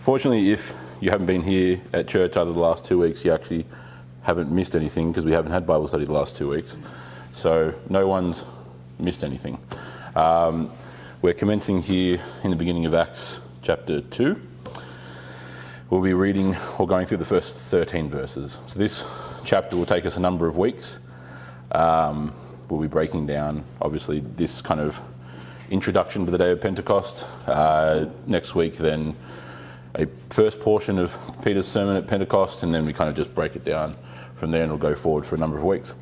Fortunately, if you haven't been here at church over the last 2 weeks, you actually haven't missed anything because we haven't had Bible study the last 2 weeks. So no one's missed anything. We're commencing here in the beginning of Acts chapter 2. We'll be reading or going through the first 13 verses. So this chapter will take us a number of weeks. We'll be breaking down, obviously, this kind of introduction to the day of Pentecost. Next week, then, a first portion of Peter's sermon at Pentecost, and then we kind of just break it down from there, and we'll go forward for a number of weeks.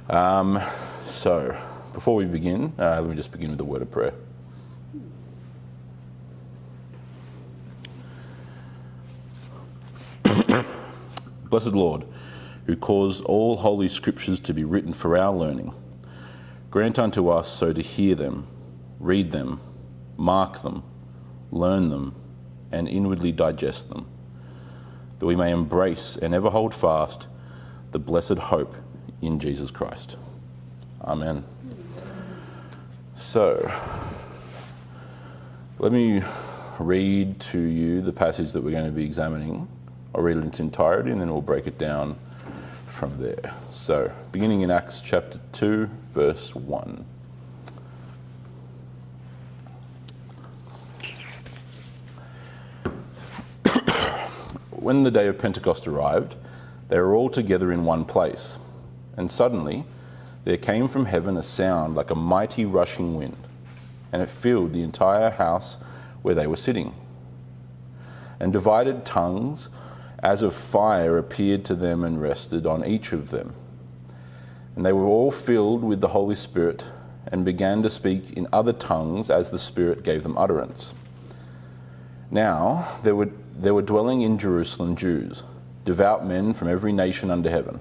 So, before we begin, let me just begin with a word of prayer. Blessed Lord, who caused all holy scriptures to be written for our learning, grant unto us so to hear them, read them, mark them, learn them, and inwardly digest them, that we may embrace and ever hold fast the blessed hope in Jesus Christ. Amen. So, let me read to you the passage that we're going to be examining. I'll read it in its entirety and then we'll break it down from there. So, beginning in Acts chapter 2, verse 1. When the day of Pentecost arrived, they were all together in one place. And suddenly there came from heaven a sound like a mighty rushing wind, and it filled the entire house where they were sitting. And divided tongues as of fire appeared to them and rested on each of them. And they were all filled with the Holy Spirit and began to speak in other tongues as the Spirit gave them utterance. Now there were dwelling in Jerusalem Jews, devout men from every nation under heaven.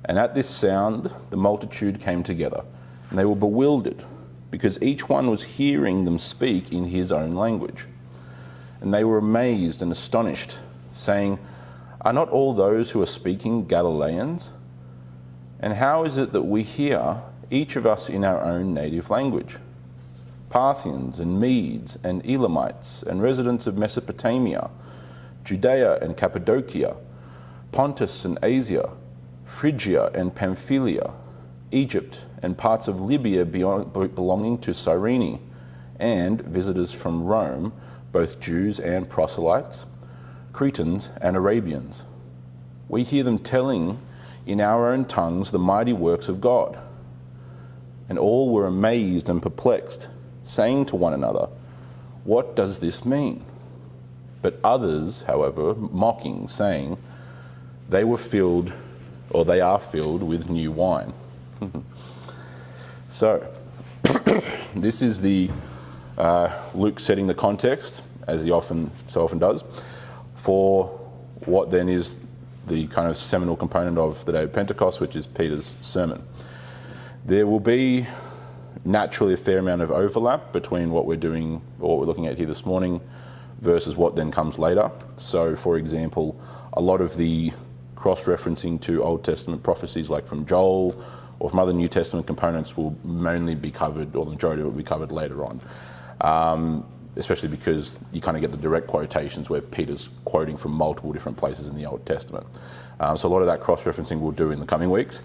And at this sound the multitude came together, and they were bewildered, because each one was hearing them speak in his own language. And they were amazed and astonished, saying, "Are not all those who are speaking Galileans? And how is it that we hear, each of us in our own native language? Parthians and Medes and Elamites and residents of Mesopotamia, Judea and Cappadocia, Pontus and Asia, Phrygia and Pamphylia, Egypt and parts of Libya belonging to Cyrene, and visitors from Rome, both Jews and proselytes, Cretans and Arabians. We hear them telling in our own tongues the mighty works of God." And all were amazed and perplexed, saying to one another, "What does this mean?" But others, however, mocking, saying, they are filled with new wine. So, this is the Luke setting the context, as he so often does, for what then is the kind of seminal component of the day of Pentecost, which is Peter's sermon. There will be naturally a fair amount of overlap between what we're doing, or what we're looking at here this morning, versus what then comes later. So, for example, a lot of the cross-referencing to Old Testament prophecies, like from Joel or from other New Testament components, will mainly be covered, or the majority of it will be covered later on. Especially because you kind of get the direct quotations where Peter's quoting from multiple different places in the Old Testament. So a lot of that cross-referencing we'll do in the coming weeks.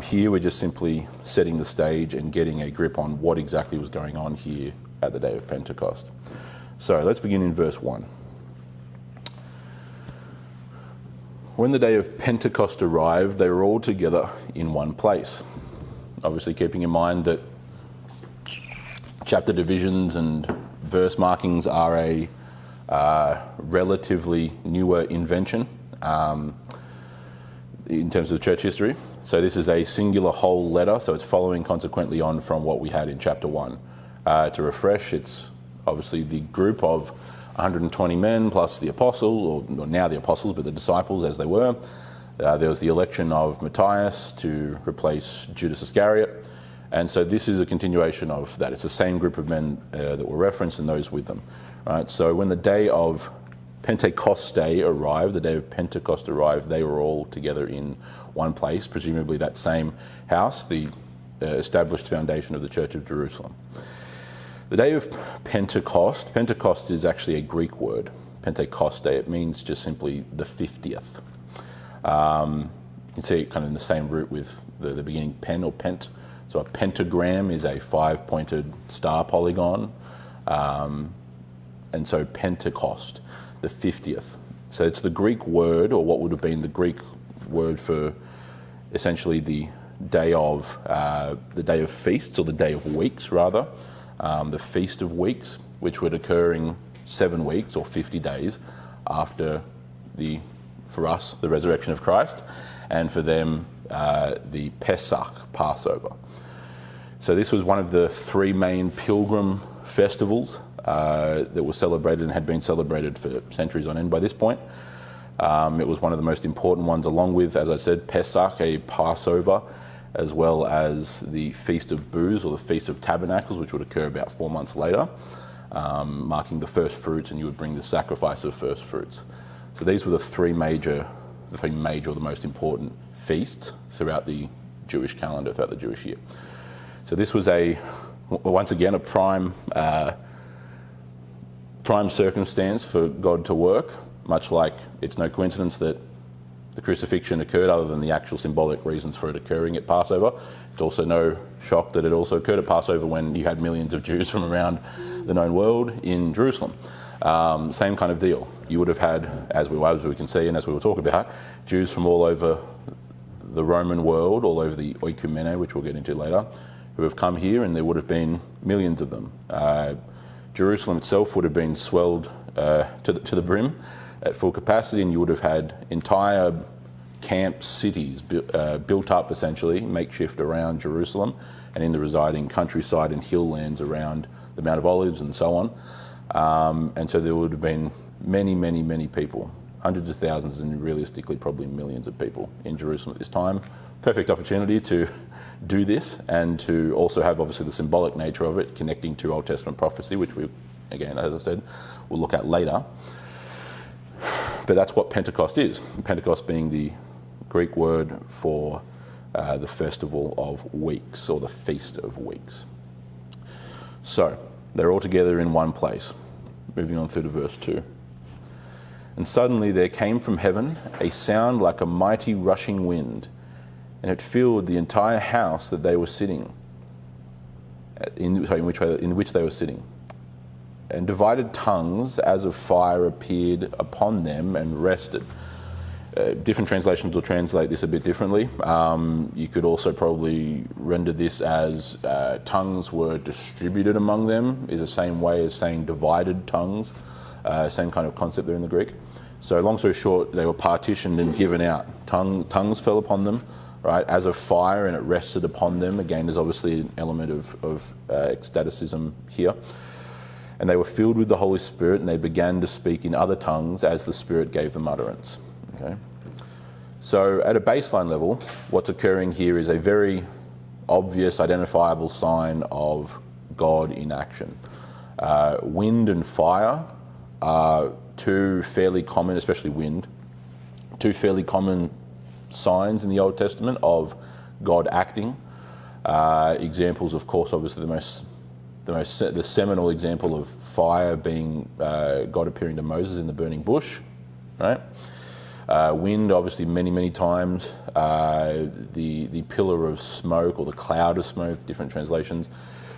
Here we're just simply setting the stage and getting a grip on what exactly was going on here at the day of Pentecost. So let's begin in verse 1. When the day of Pentecost arrived, they were all together in one place. Obviously keeping in mind that chapter divisions and verse markings are a relatively newer invention in terms of church history. So this is a singular whole letter, so it's following consequently on from what we had in chapter 1. To refresh, it's obviously the group of 120 men plus the apostle, or now the apostles, but the disciples as they were. There was the election of Matthias to replace Judas Iscariot. And so this is a continuation of that. It's the same group of men that were referenced and those with them. Right? So when the day of Pentecost arrived, the day of Pentecost arrived, they were all together in one place, presumably that same house, the established foundation of the Church of Jerusalem. The day of Pentecost is actually a Greek word. Pentecost Day. It means just simply the 50th. You can see it kind of in the same root with the beginning pen or pent. So a pentagram is a 5-pointed star polygon. And so Pentecost, the 50th. So it's the Greek word, or what would have been the Greek word for essentially the day of feasts, or the day of weeks rather, the Feast of Weeks, which would occur in 7 weeks or 50 days after for us, the resurrection of Christ, and for them, the Pesach, Passover. So this was one of the 3 main pilgrim festivals that were celebrated and had been celebrated for centuries on end by this point. It was one of the most important ones, along with, as I said, Pesach, a Passover, as well as the Feast of Booths, or the Feast of Tabernacles, which would occur about 4 months later, marking the first fruits, and you would bring the sacrifice of first fruits. So these were the three major, or the most important feasts throughout the Jewish calendar, throughout the Jewish year. So this was once again, a prime circumstance for God to work, much like it's no coincidence that the crucifixion occurred, other than the actual symbolic reasons for it occurring at Passover. It's also no shock that it also occurred at Passover when you had millions of Jews from around the known world in Jerusalem. Same kind of deal. You would have had, as we can see and as we will talk about, Jews from all over the Roman world, all over the oikumene, which we'll get into later, who have come here, and there would have been millions of them. Jerusalem itself would have been swelled to the brim at full capacity, and you would have had entire camp cities built up, essentially, makeshift around Jerusalem and in the residing countryside and hill lands around the Mount of Olives and so on. And so there would have been many, many, many people, hundreds of thousands and realistically probably millions of people in Jerusalem at this time. Perfect opportunity to do this, and to also have obviously the symbolic nature of it connecting to Old Testament prophecy, which we, again, as I said, we'll look at later. But that's what Pentecost is. Pentecost being the Greek word for the festival of weeks, or the Feast of Weeks. So they're all together in one place. Moving on through to verse 2. And suddenly there came from heaven a sound like a mighty rushing wind, and it filled the entire house that they were sitting, in which they were sitting. And divided tongues as of fire appeared upon them and rested. Different translations will translate this a bit differently. You could also probably render this as tongues were distributed among them, is the same way as saying divided tongues. Same kind of concept there in the Greek. So long story short, they were partitioned and given out. Tongues fell upon them, right, as of fire, and it rested upon them. Again, there's obviously an element of ecstaticism here. And they were filled with the Holy Spirit, and they began to speak in other tongues as the Spirit gave them utterance. Okay? So at a baseline level, what's occurring here is a very obvious, identifiable sign of God in action. Wind and fire are two fairly common, especially wind, two fairly common signs in the Old Testament of God acting. Examples, of course, obviously the seminal example of fire being God appearing to Moses in the burning bush, right? Wind, obviously, many, many times. The pillar of smoke, or the cloud of smoke, different translations,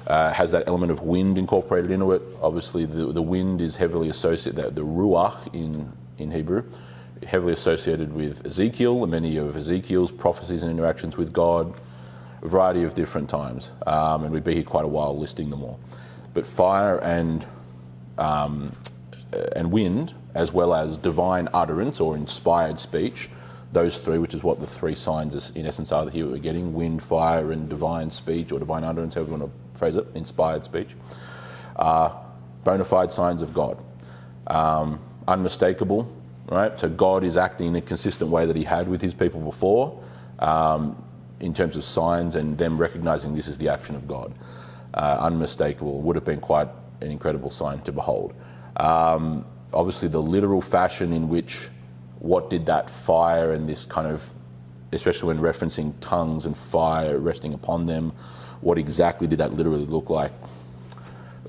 has that element of wind incorporated into it. Obviously, the wind is heavily associated, the ruach in Hebrew, heavily associated with Ezekiel, and many of Ezekiel's prophecies and interactions with God, a variety of different times. And we'd be here quite a while listing them all. But fire and wind, as well as divine utterance or inspired speech, those three, which is what the three signs in essence are here we're getting: wind, fire, and divine speech, or divine utterance, however you want to phrase it, inspired speech, are bona fide signs of God. Unmistakable, right? So God is acting in a consistent way that he had with his people before, in terms of signs and them recognizing this is the action of God. Unmistakable, would have been quite an incredible sign to behold. Obviously the literal fashion in which, what did that fire and this kind of, especially when referencing tongues and fire resting upon them, what exactly did that literally look like?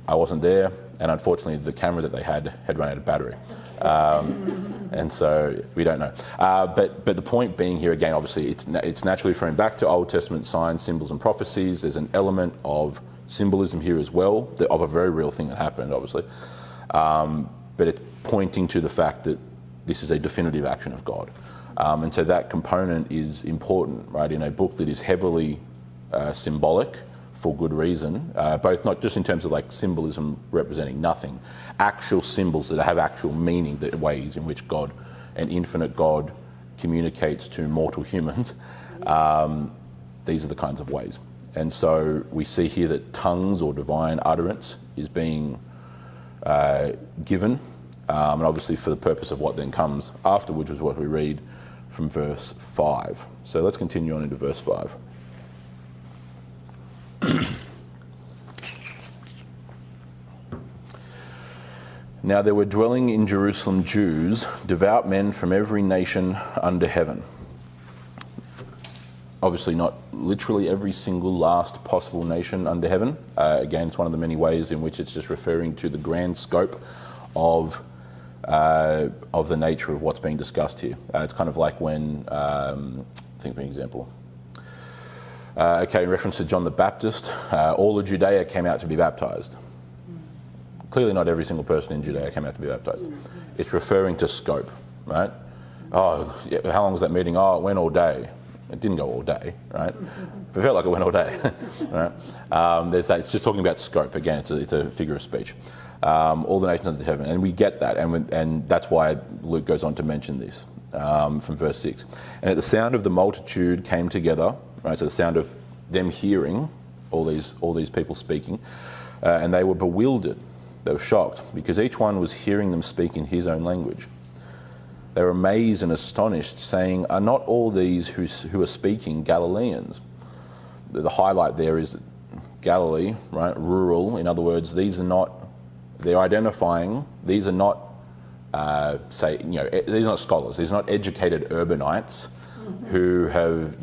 I wasn't there, and unfortunately the camera that they had run out of battery. And so we don't know. But the point being here, again, obviously, it's naturally referring back to Old Testament signs, symbols and prophecies. There's an element of symbolism here as well, of a very real thing that happened, obviously. But it's pointing to the fact that this is a definitive action of God. And so that component is important, right, in a book that is heavily symbolic for good reason, both not just in terms of like symbolism representing nothing, actual symbols that have actual meaning, the ways in which God, an infinite God, communicates to mortal humans. These are the kinds of ways. And so we see here that tongues or divine utterance is being given, and obviously for the purpose of what then comes afterwards, is what we read from verse 5. So let's continue on into verse 5. Now there were dwelling in Jerusalem Jews, devout men from every nation under heaven. Obviously not literally every single last possible nation under heaven. Again, it's one of the many ways in which it's just referring to the grand scope of the nature of what's being discussed here. It's kind of like when, think for an example. In reference to John the Baptist, all of Judea came out to be baptized. Clearly not every single person in Judea came out to be baptized. It's referring to scope, right? Oh, yeah, how long was that meeting? Oh, it went all day. It didn't go all day, right? But it felt like it went all day, right? There's that. It's just talking about scope. Again, it's a figure of speech. All the nations under heaven, and we get that, and that's why Luke goes on to mention this from verse 6. And at the sound of the multitude came together, right? So the sound of them hearing all these people speaking, and they were bewildered. They were shocked because each one was hearing them speak in his own language. They were amazed and astonished, saying, "Are not all these who are speaking Galileans?" The highlight there is Galilee, right? Rural. In other words, these are not. They're identifying. These are not. These are not scholars. These are not educated urbanites who have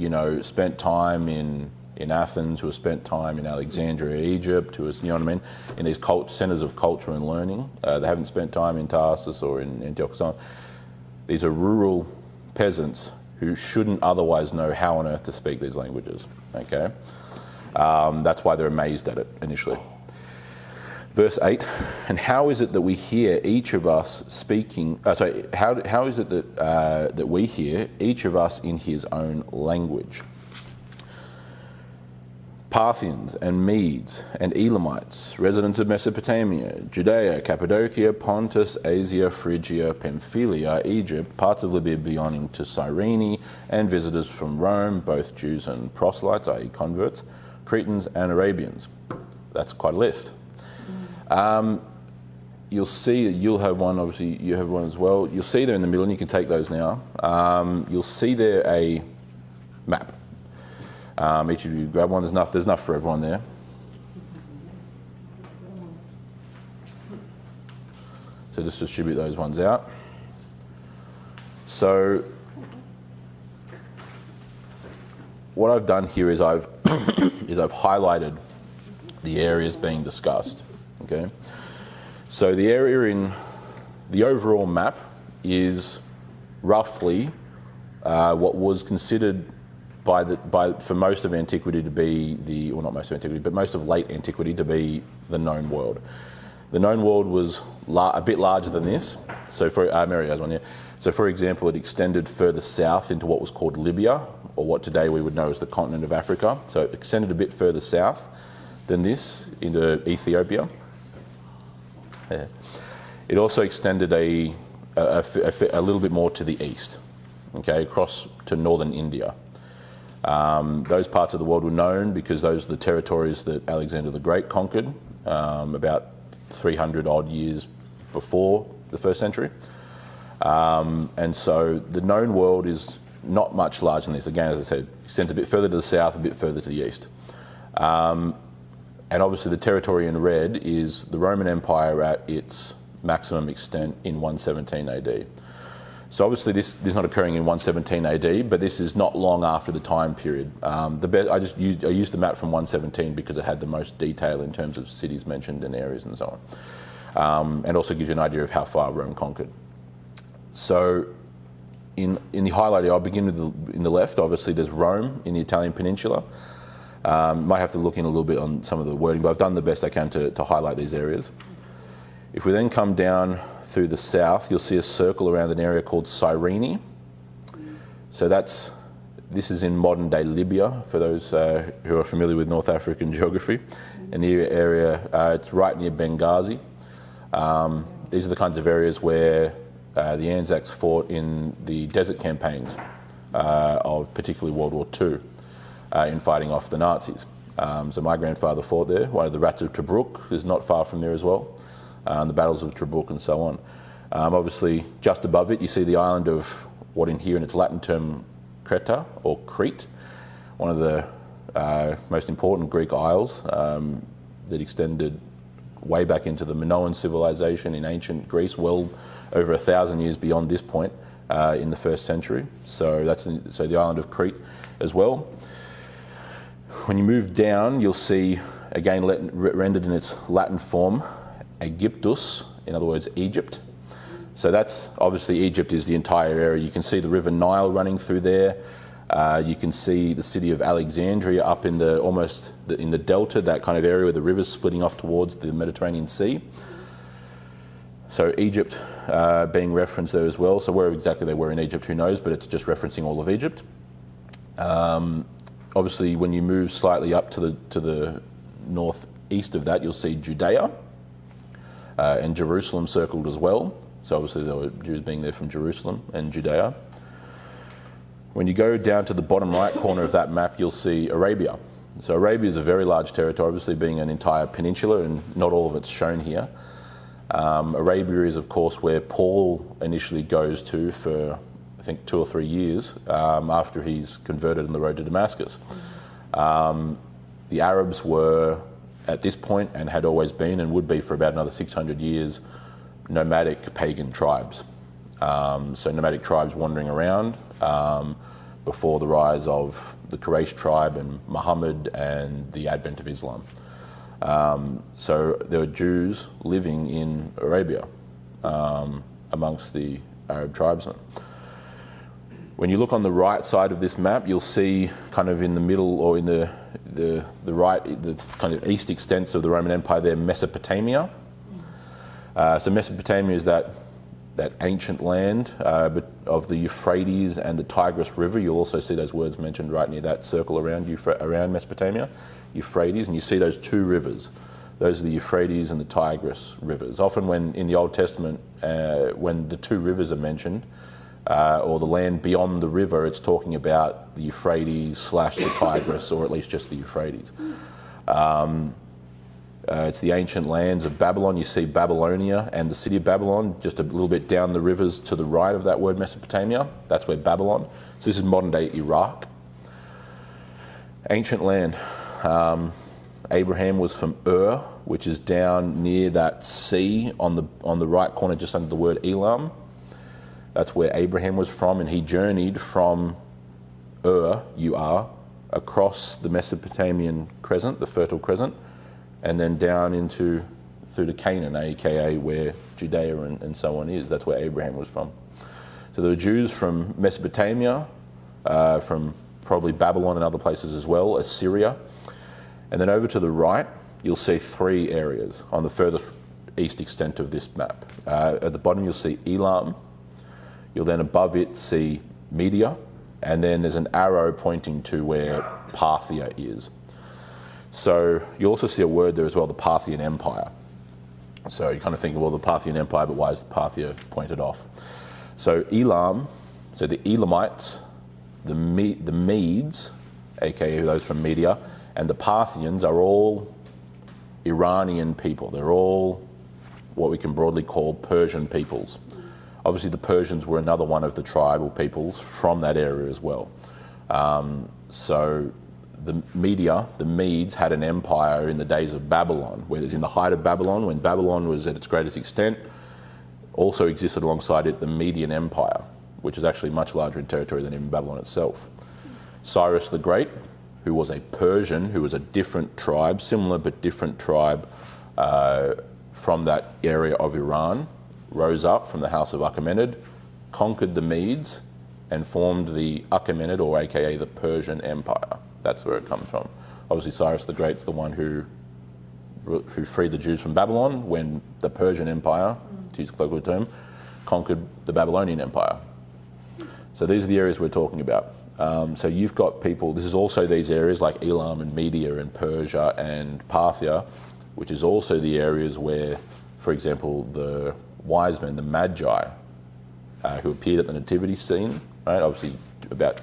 spent time in Athens, who have spent time in Alexandria, Egypt, who is, in these centers of culture and learning. They haven't spent time in Tarsus or in Antioch. So on. These are rural peasants who shouldn't otherwise know how on earth to speak these languages. Okay, that's why they're amazed at it initially. Verse 8, and how is it that we hear each of us speaking? How is it that we hear each of us in his own language? Parthians and Medes and Elamites, residents of Mesopotamia, Judea, Cappadocia, Pontus, Asia, Phrygia, Pamphylia, Egypt, parts of Libya belonging to Cyrene, and visitors from Rome, both Jews and proselytes, i.e. converts, Cretans and Arabians. That's quite a list. You'll see, you'll have one, obviously you have one as well. You'll see there in the middle, and you can take those now. You'll see there a map. Each of you grab one. There's enough for everyone there. So just distribute those ones out. So what I've done here is I've highlighted the areas being discussed. Okay. So the area in the overall map is roughly what was considered for most of antiquity to be not most of antiquity, but most of late antiquity to be the known world. The known world was a bit larger than this. So Mary has one here. So for example, it extended further south into what was called Libya, or what today we would know as the continent of Africa. So it extended a bit further south than this into Ethiopia. Yeah. It also extended a little bit more to the east, okay, across to northern India. Those parts of the world were known because those are the territories that Alexander the Great conquered about 300 odd years before the first century. And so the known world is not much larger than this. Again, as I said, extends a bit further to the south, a bit further to the east. And obviously the territory in red is the Roman Empire at its maximum extent in 117 AD. So obviously this is not occurring in 117 AD, but this is not long after the time period. I used the map from 117 because it had the most detail in terms of cities mentioned and areas and so on. And also gives you an idea of how far Rome conquered. So in the highlight, I'll begin with in the left. Obviously, there's Rome in the Italian peninsula. Might have to look in a little bit on some of the wording, but I've done the best I can to highlight these areas. If we then come down through the south, you'll see a circle around an area called Cyrene. So this is in modern-day Libya, for those who are familiar with North African geography. And the area, it's right near Benghazi. These are the kinds of areas where the Anzacs fought in the desert campaigns of particularly World War II in fighting off the Nazis. So my grandfather fought there. One of the Rats of Tobruk is not far from there as well. The battles of Tobruk and so on. Obviously, just above it, you see the island of what in here in its Latin term, Creta, or Crete, one of the most important Greek isles that extended way back into the Minoan civilization in ancient Greece, well over 1,000 years beyond this point in the 1st century. So so the island of Crete as well. When you move down, you'll see, again rendered in its Latin form, Aegyptus, in other words, Egypt. So that's, obviously Egypt is the entire area. You can see the River Nile running through there. You can see the city of Alexandria up in in the delta, that kind of area where the river's splitting off towards the Mediterranean Sea. So Egypt being referenced there as well. So where exactly they were in Egypt, who knows, but it's just referencing all of Egypt. Obviously, when you move slightly up to the northeast of that, you'll see Judea and Jerusalem circled as well. So obviously there were Jews being there from Jerusalem and Judea. When you go down to the bottom right corner of that map, you'll see Arabia. So Arabia is a very large territory, obviously being an entire peninsula, and not all of it's shown here. Arabia is, of course, where Paul initially goes to for, I think, 2 or 3 years after he's converted on the road to Damascus. The Arabs were, at this point, and had always been and would be for about another 600 years, nomadic pagan tribes. So nomadic tribes wandering around before the rise of the Quraysh tribe and Muhammad and the advent of Islam. So there were Jews living in Arabia amongst the Arab tribesmen. When you look on the right side of this map, you'll see kind of in the middle, or in the right, the kind of east extents of the Roman Empire there, Mesopotamia. So Mesopotamia is that ancient land of the Euphrates and the Tigris River. You'll also see those words mentioned right near that circle around Mesopotamia, Euphrates, and you see those two rivers. Those are the Euphrates and the Tigris rivers. Often when in the Old Testament, when the two rivers are mentioned, or the land beyond the river, it's talking about the Euphrates / the Tigris, or at least just the Euphrates. It's the ancient lands of Babylon. You see Babylonia and the city of Babylon just a little bit down the rivers to the right of that word Mesopotamia. That's where Babylon. So this is modern-day Iraq. Ancient land. Abraham was from Ur, which is down near that sea on the right corner, just under the word Elam. That's where Abraham was from, and he journeyed from Ur, across the Mesopotamian crescent, the Fertile Crescent, and then down through to Canaan, aka where Judea and so on is. That's where Abraham was from. So there were Jews from Mesopotamia, from probably Babylon and other places as well, Assyria. And then over to the right, you'll see 3 areas on the furthest east extent of this map. At the bottom, you'll see Elam. You'll then above it see Media, and then there's an arrow pointing to where Parthia is. So you also see a word there as well, the Parthian Empire. So you kind of think, well, the Parthian Empire, but why is Parthia pointed off? So Elam, so the Elamites, the Medes, aka those from Media, and the Parthians are all Iranian people. They're all what we can broadly call Persian peoples. Obviously the Persians were another one of the tribal peoples from that area as well. So the Media, the Medes, had an empire in the days of Babylon, where it's in the height of Babylon, when Babylon was at its greatest extent. Also existed alongside it the Median Empire, which is actually much larger in territory than even Babylon itself. Cyrus the Great, who was a Persian, who was a different tribe, similar but different tribe from that area of Iran, rose up from the house of Achaemenid, conquered the Medes and formed the Achaemenid, or aka the Persian Empire. That's where it comes from. Obviously Cyrus the Great's the one who freed the Jews from Babylon, when the Persian Empire, to use a colloquial term, conquered the Babylonian Empire. So these are the areas we're talking about. So you've got people, this is also these areas like Elam and Media and Persia and Parthia, which is also the areas where, for example, the wise men, the Magi, who appeared at the nativity scene, right? Obviously about,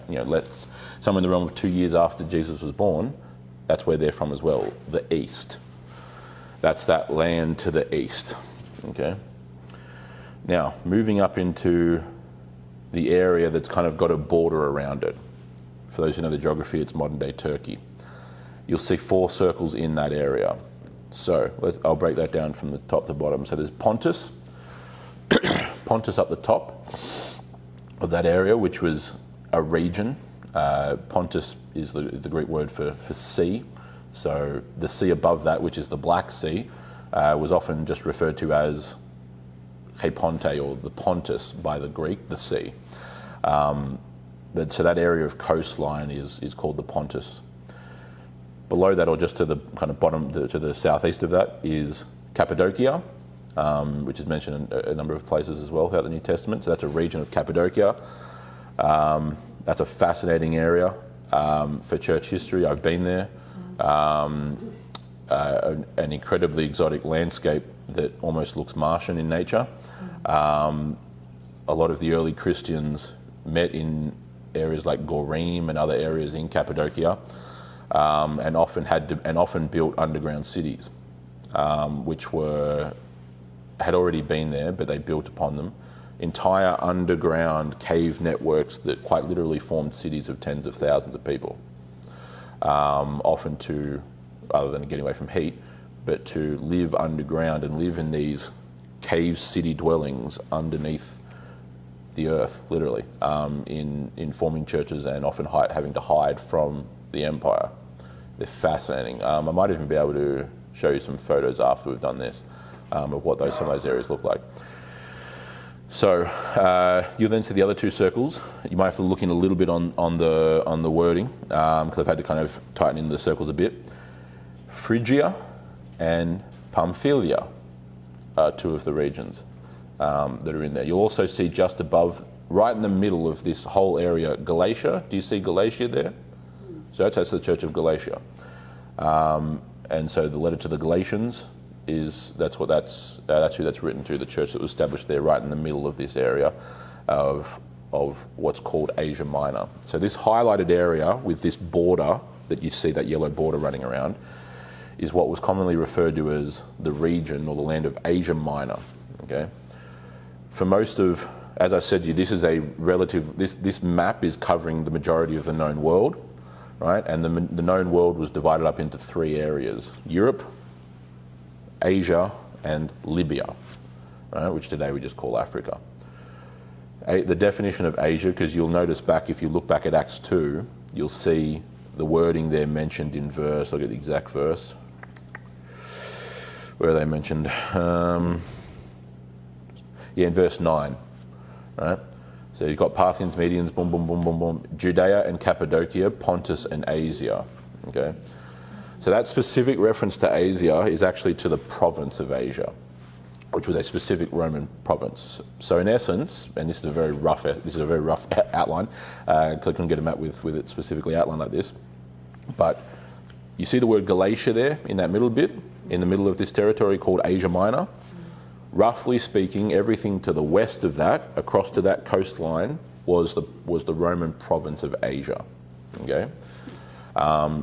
somewhere in the realm of 2 years after Jesus was born, that's where they're from as well, the east. That's that land to the east, okay? Now, moving up into the area that's kind of got a border around it. For those who know the geography, it's modern-day Turkey. You'll see 4 circles in that area. So I'll break that down from the top to bottom. So there's Pontus, Pontus up the top of that area, which was a region. Pontus is the Greek word for sea. So the sea above that, which is the Black Sea, was often just referred to as Ponte, or the Pontus by the Greek, the sea. So that area of coastline is called the Pontus. Below that, or just to the kind of bottom, to the southeast of that, is Cappadocia, which is mentioned in a number of places as well throughout the New Testament. So that's a region of Cappadocia. That's a fascinating area for church history. I've been there. An incredibly exotic landscape that almost looks Martian in nature. A lot of the early Christians met in areas like Gorim and other areas in Cappadocia, and often built underground cities, which had already been there, but they built upon them. Entire underground cave networks that quite literally formed cities of tens of thousands of people, often other than getting away from heat, but to live underground and live in these cave city dwellings underneath the earth, literally, in forming churches and often having to hide from the empire. They're fascinating. I might even be able to show you some photos after we've done this of what some of those areas look like. So you'll then see the other 2 circles. You might have to look in a little bit on the wording, because I've had to kind of tighten in the circles a bit. Phrygia and Pamphylia are 2 of the regions that are in there. You'll also see just above, right in the middle of this whole area, Galatia. Do you see Galatia there? So that's the Church of Galatia. And so the letter to the Galatians that's who that's written to, the church that was established there right in the middle of this area of what's called Asia Minor. So this highlighted area with this border that you see, that yellow border running around, is what was commonly referred to as the region or the land of Asia Minor. Okay. For most of, as I said to you, this is this map is covering the majority of the known world, right? And the known world was divided up into 3 areas: Europe, Asia, and Libya, right? Which today we just call Africa. The definition of Asia, because you'll notice if you look back at Acts 2, you'll see the wording there mentioned in verse, I'll get the exact verse. Where are they mentioned? In verse 9, right? So you've got Parthians, Medians, boom, boom, boom, boom, boom, Judea and Cappadocia, Pontus and Asia, okay? So that specific reference to Asia is actually to the province of Asia, which was a specific Roman province. So in essence, and this is a very rough outline, I couldn't get a map with it specifically outlined like this, but you see the word Galatia there in that middle bit, in the middle of this territory called Asia Minor. Roughly speaking, everything to the west of that, across to that coastline, was the Roman province of Asia. Okay,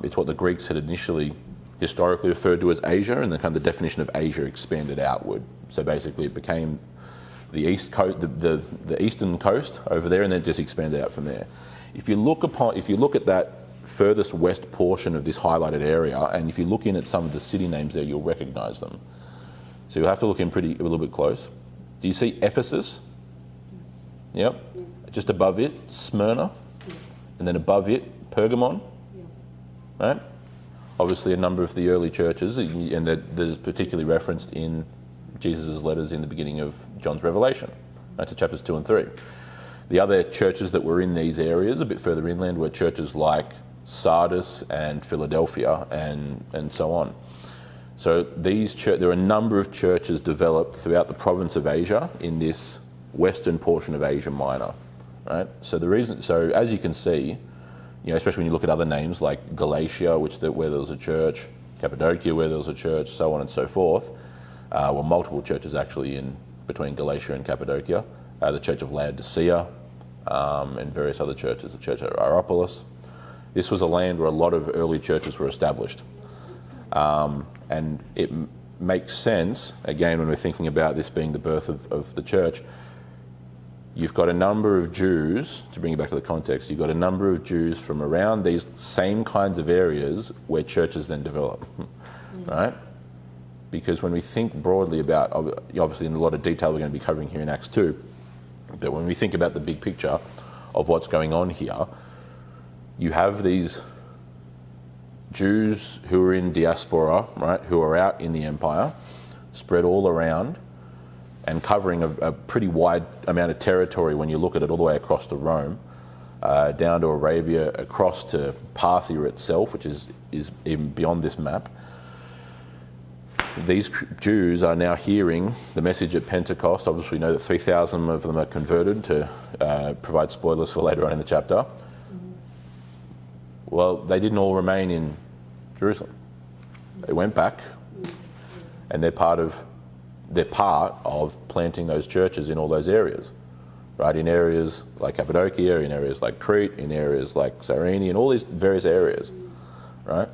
it's what the Greeks had historically referred to as Asia, and then kind of the definition of Asia expanded outward. So basically, it became the east coast, the eastern coast over there, and then it just expanded out from there. If you look at that furthest west portion of this highlighted area, and if you look in at some of the city names there, you'll recognise them. So you'll have to look in a little bit close. Do you see Ephesus? Yep. Yeah. Just above it, Smyrna. Yeah. And then above it, Pergamon. Yeah. Right? Obviously a number of the early churches, and that is particularly referenced in Jesus' letters in the beginning of John's Revelation, right, to chapters 2 and 3. The other churches that were in these areas, a bit further inland, were churches like Sardis and Philadelphia and so on. So there are a number of churches developed throughout the province of Asia in this western portion of Asia Minor, right? So as you can see, especially when you look at other names like Galatia, where there was a church, Cappadocia, where there was a church, so on and so forth. Multiple churches actually in between Galatia and Cappadocia. The Church of Laodicea, and various other churches, the Church of Hierapolis. This was a land where a lot of early churches were established. And it makes sense, again, when we're thinking about this being the birth of the church. You've got a number of Jews, to bring it back to the context, you've got a number of Jews from around these same kinds of areas where churches then develop, right? Because when we think broadly about, obviously in a lot of detail we're going to be covering here in Acts 2, but when we think about the big picture of what's going on here, you have these Jews who are in diaspora, right, who are out in the empire, spread all around, and covering a pretty wide amount of territory when you look at it all the way across to Rome, down to Arabia, across to Parthia itself, which is even beyond this map. These Jews are now hearing the message at Pentecost. Obviously, we know that 3,000 of them are converted, to provide spoilers for later on in the chapter. Well, they didn't all remain in Jerusalem. They went back, and they're part of planting those churches in all those areas, right? In areas like Cappadocia, in areas like Crete, in areas like Cyrene, in all these various areas, right?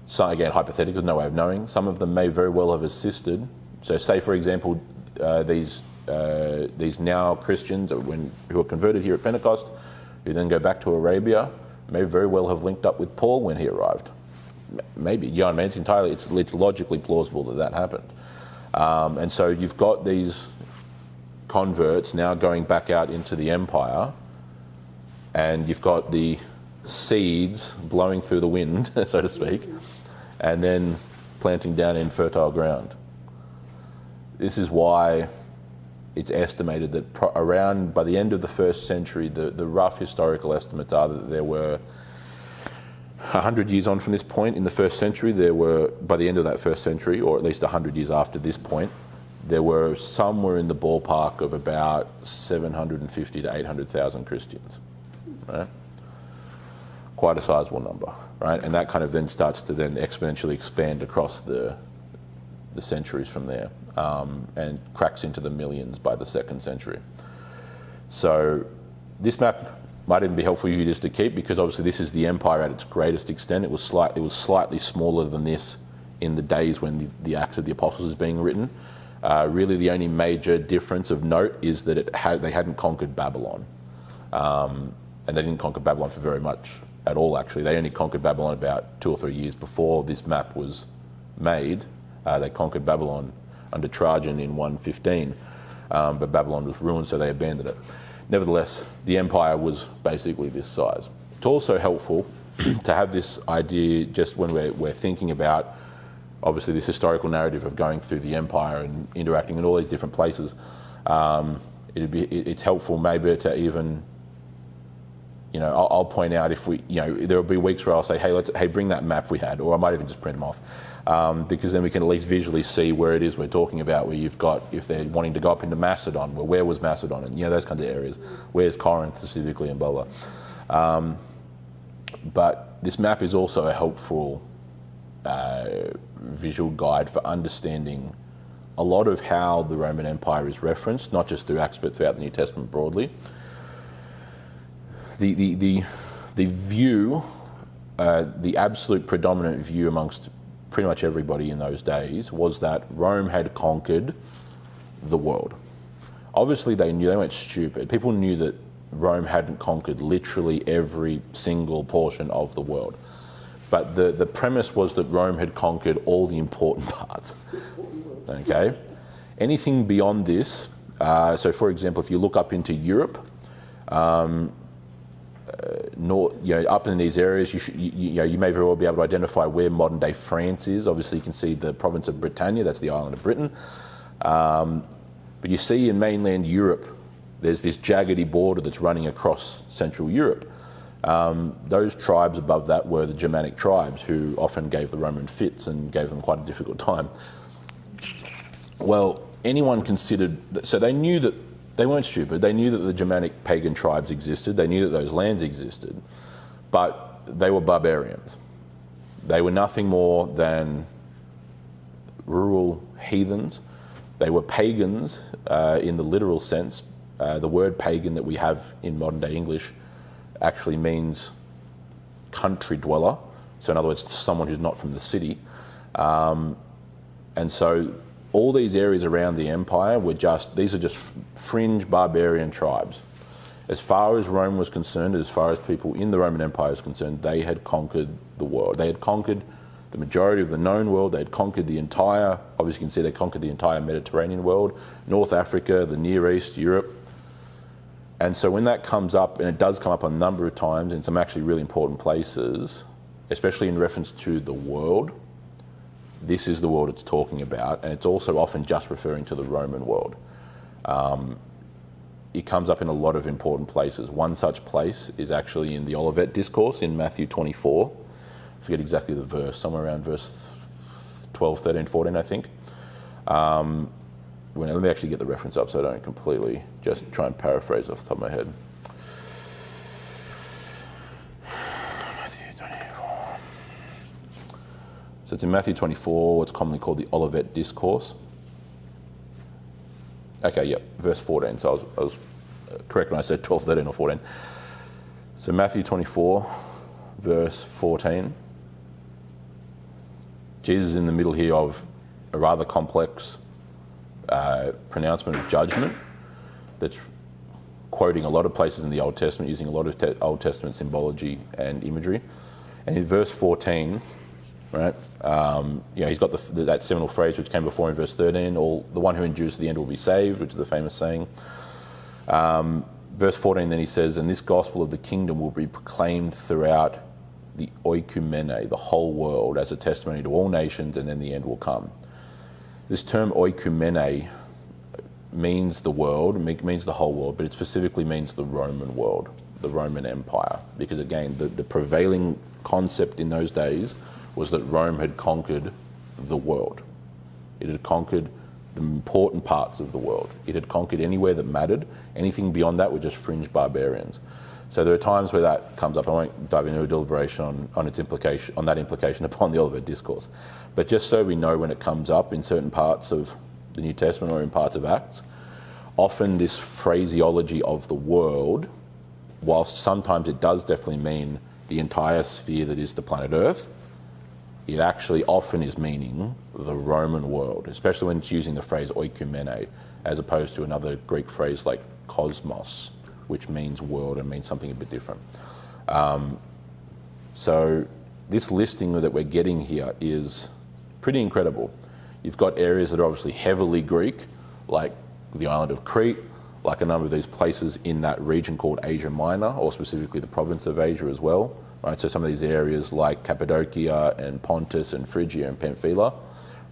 So again, hypothetical, no way of knowing. Some of them may very well have assisted. So say, for example, these now Christians who are converted here at Pentecost, who then go back to Arabia, may very well have linked up with Paul when he arrived. Maybe, you know what I mean? It's logically plausible that happened. And so you've got these converts now going back out into the empire, and you've got the seeds blowing through the wind, so to speak, and then planting down in fertile ground. This is why it's estimated that around, by the end of the first century, the rough historical estimates are that there were 100 years on from this point in the first century, by the end of that first century, or at least 100 years after this point, there were somewhere in the ballpark of about 750 to 800,000 Christians, right? Quite a sizable number, right? And that kind of then starts to then exponentially expand across the centuries from there, and cracks into the millions by the second century. So this map might even be helpful for you just to keep, because obviously this is the empire at its greatest extent. It was slightly smaller than this in the days when the Acts of the Apostles is being written. Really the only major difference of note is that they hadn't conquered Babylon. And they didn't conquer Babylon for very much at all, actually. They only conquered Babylon about 2 or 3 years before this map was made. They conquered Babylon under Trajan in 115, but Babylon was ruined, so they abandoned it. Nevertheless, the empire was basically this size. It's also helpful to have this idea just when we're thinking about, obviously, this historical narrative of going through the empire and interacting in all these different places. It's helpful maybe to even, I'll point out if there will be weeks where I'll say, hey, bring that map we had, or I might even just print them off. Because then we can at least visually see where it is we're talking about, where you've got, if they're wanting to go up into Macedon, where was Macedon, and those kinds of areas. Where's Corinth specifically, and blah, blah. But this map is also a helpful visual guide for understanding a lot of how the Roman Empire is referenced, not just through Acts, but throughout the New Testament broadly. The view, the absolute predominant view amongst pretty much everybody in those days was that Rome had conquered the world. Obviously they weren't stupid. People knew that Rome hadn't conquered literally every single portion of the world. But the premise was that Rome had conquered all the important parts. Okay? Anything beyond this, so for example, if you look up into Europe, up in these areas, you may very well be able to identify where modern day France is. Obviously, you can see the province of Britannia, that's the island of Britain. But you see in mainland Europe, there's this jaggedy border that's running across Central Europe. Those tribes above that were the Germanic tribes, who often gave the Roman fits and gave them quite a difficult time. Well, anyone considered, so they knew that, they weren't stupid, they knew that the Germanic pagan tribes existed, they knew that those lands existed, but they were barbarians. They were nothing more than rural heathens. They were pagans in the literal sense. The word pagan that we have in modern day English actually means country dweller. So in other words, someone who's not from the city. And so all these areas around the empire were these are just fringe barbarian tribes. As far as Rome was concerned, as far as people in the Roman Empire was concerned, they had conquered the world. They had conquered the majority of the known world. They had conquered the entire, obviously you can see they conquered the entire Mediterranean world, North Africa, the Near East, Europe. And so when that comes up, and it does come up a number of times in some actually really important places, especially in reference to the world, this is the world it's talking about, and it's also often just referring to the Roman world. It comes up in a lot of important places. One such place is actually in the Olivet Discourse in Matthew 24. I forget exactly the verse, somewhere around verse 12, 13, 14, I think. Let me actually get the reference up so I don't completely just try and paraphrase off the top of my head. Matthew 24. So it's in Matthew 24, what's commonly called the Olivet Discourse. Okay, yep, verse 14. So I was correct when I said 12, 13 or 14. So Matthew 24, verse 14. Jesus is in the middle here of a rather complex pronouncement of judgment that's quoting a lot of places in the Old Testament, using a lot of Old Testament symbology and imagery. And in verse 14, right, he's got that seminal phrase which came before in verse 13, the one who endures to the end will be saved, which is the famous saying. Verse 14 then he says, and this gospel of the kingdom will be proclaimed throughout the oikumene, the whole world, as a testimony to all nations, and then the end will come. This term oikumene means the world, means the whole world, but it specifically means the Roman world, the Roman Empire. Because again, the prevailing concept in those days was that Rome had conquered the world. It had conquered the important parts of the world. It had conquered anywhere that mattered. Anything beyond that were just fringe barbarians. So there are times where that comes up. I won't dive into a deliberation on its implication, on that implication upon the Olivet Discourse. But just so we know when it comes up in certain parts of the New Testament or in parts of Acts, often this phraseology of the world, whilst sometimes it does definitely mean the entire sphere that is the planet Earth, it actually often is meaning the Roman world, especially when it's using the phrase oikumene, as opposed to another Greek phrase like cosmos, which means world and means something a bit different. So this listing that we're getting here is pretty incredible. You've got areas that are obviously heavily Greek, like the island of Crete, like a number of these places in that region called Asia Minor, or specifically the province of Asia as well. Right, so some of these areas like Cappadocia and Pontus and Phrygia and Pamphylia.